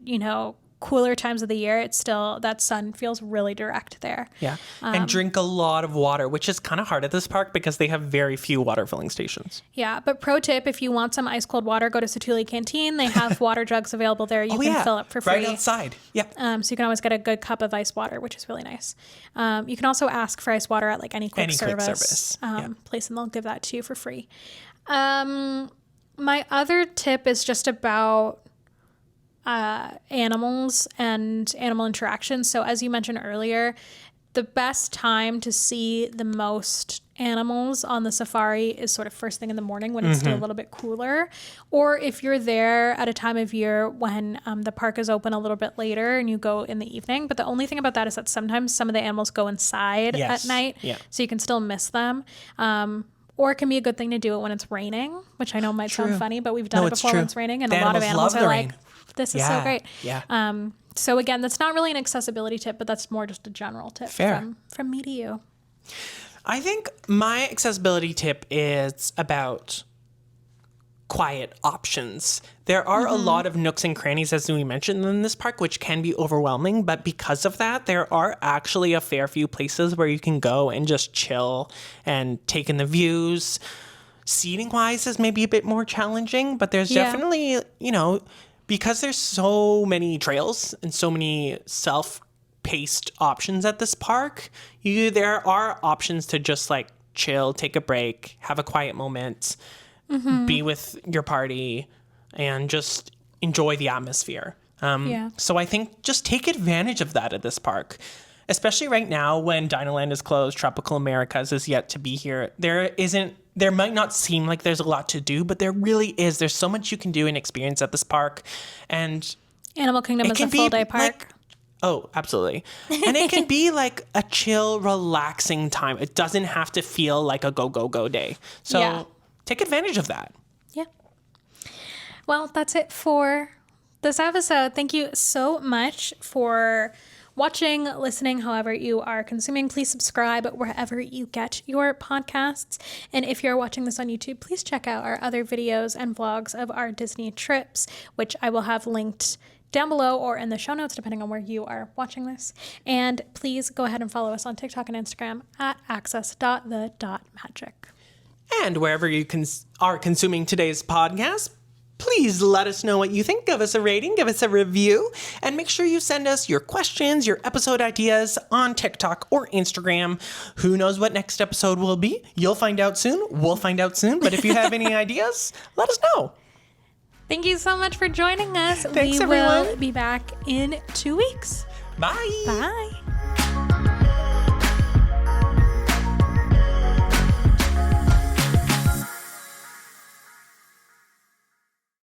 [SPEAKER 1] cooler times of the year, it's still, that sun feels really direct there.
[SPEAKER 2] Yeah. And drink a lot of water, which is kind of hard at this park because they have very few water filling stations.
[SPEAKER 1] Yeah. But pro tip, if you want some ice cold water, go to Satuli Canteen. They have water jugs available there. You can fill up for free.
[SPEAKER 2] Right outside. Yep.
[SPEAKER 1] So you can always get a good cup of ice water, which is really nice. You can also ask for ice water at any quick service place, and they'll give that to you for free. My other tip is just about animals and animal interaction. So as you mentioned earlier, the best time to see the most animals on the safari is sort of first thing in the morning when it's still a little bit cooler, or if you're there at a time of year when the park is open a little bit later and you go in the evening. But the only thing about that is that sometimes some of the animals go inside at night, so you can still miss them. Or it can be a good thing to do it when it's raining, which I know might sound funny, but we've done it before when it's raining, and a lot of animals are like, this is so great.
[SPEAKER 2] Yeah.
[SPEAKER 1] So again, that's not really an accessibility tip, but that's more just a general tip from me to you.
[SPEAKER 2] I think my accessibility tip is about quiet options. There are a lot of nooks and crannies, as we mentioned, in this park, which can be overwhelming. But because of that, there are actually a fair few places where you can go and just chill and take in the views. Seating wise is maybe a bit more challenging, but there's definitely, because there's so many trails and so many self-paced options at this park, there are options to just chill, take a break, have a quiet moment, be with your party, and just enjoy the atmosphere. So I think just take advantage of that at this park. Especially right now when Dinoland is closed, Tropical Americas is yet to be here. There might not seem like there's a lot to do, but there really is. There's so much you can do and experience at this park. And
[SPEAKER 1] Animal Kingdom is a full day park.
[SPEAKER 2] Oh, absolutely. And it can be a chill, relaxing time. It doesn't have to feel like a go day. So take advantage of that.
[SPEAKER 1] Yeah. Well, that's it for this episode. Thank you so much for watching, listening, however you are consuming. Please subscribe wherever you get your podcasts. And if you're watching this on YouTube, please check out our other videos and vlogs of our Disney trips, which I will have linked down below or in the show notes, depending on where you are watching this. And please go ahead and follow us on TikTok and Instagram at access.the.magic.
[SPEAKER 2] And wherever you are consuming today's podcast, please let us know what you think. Give us a rating, give us a review, and make sure you send us your questions, your episode ideas on TikTok or Instagram. Who knows what next episode will be? You'll find out soon. We'll find out soon. But if you have any ideas, let us know.
[SPEAKER 1] Thank you so much for joining us.
[SPEAKER 2] Thanks, everyone.
[SPEAKER 1] We will be back in 2 weeks.
[SPEAKER 2] Bye.
[SPEAKER 1] Bye.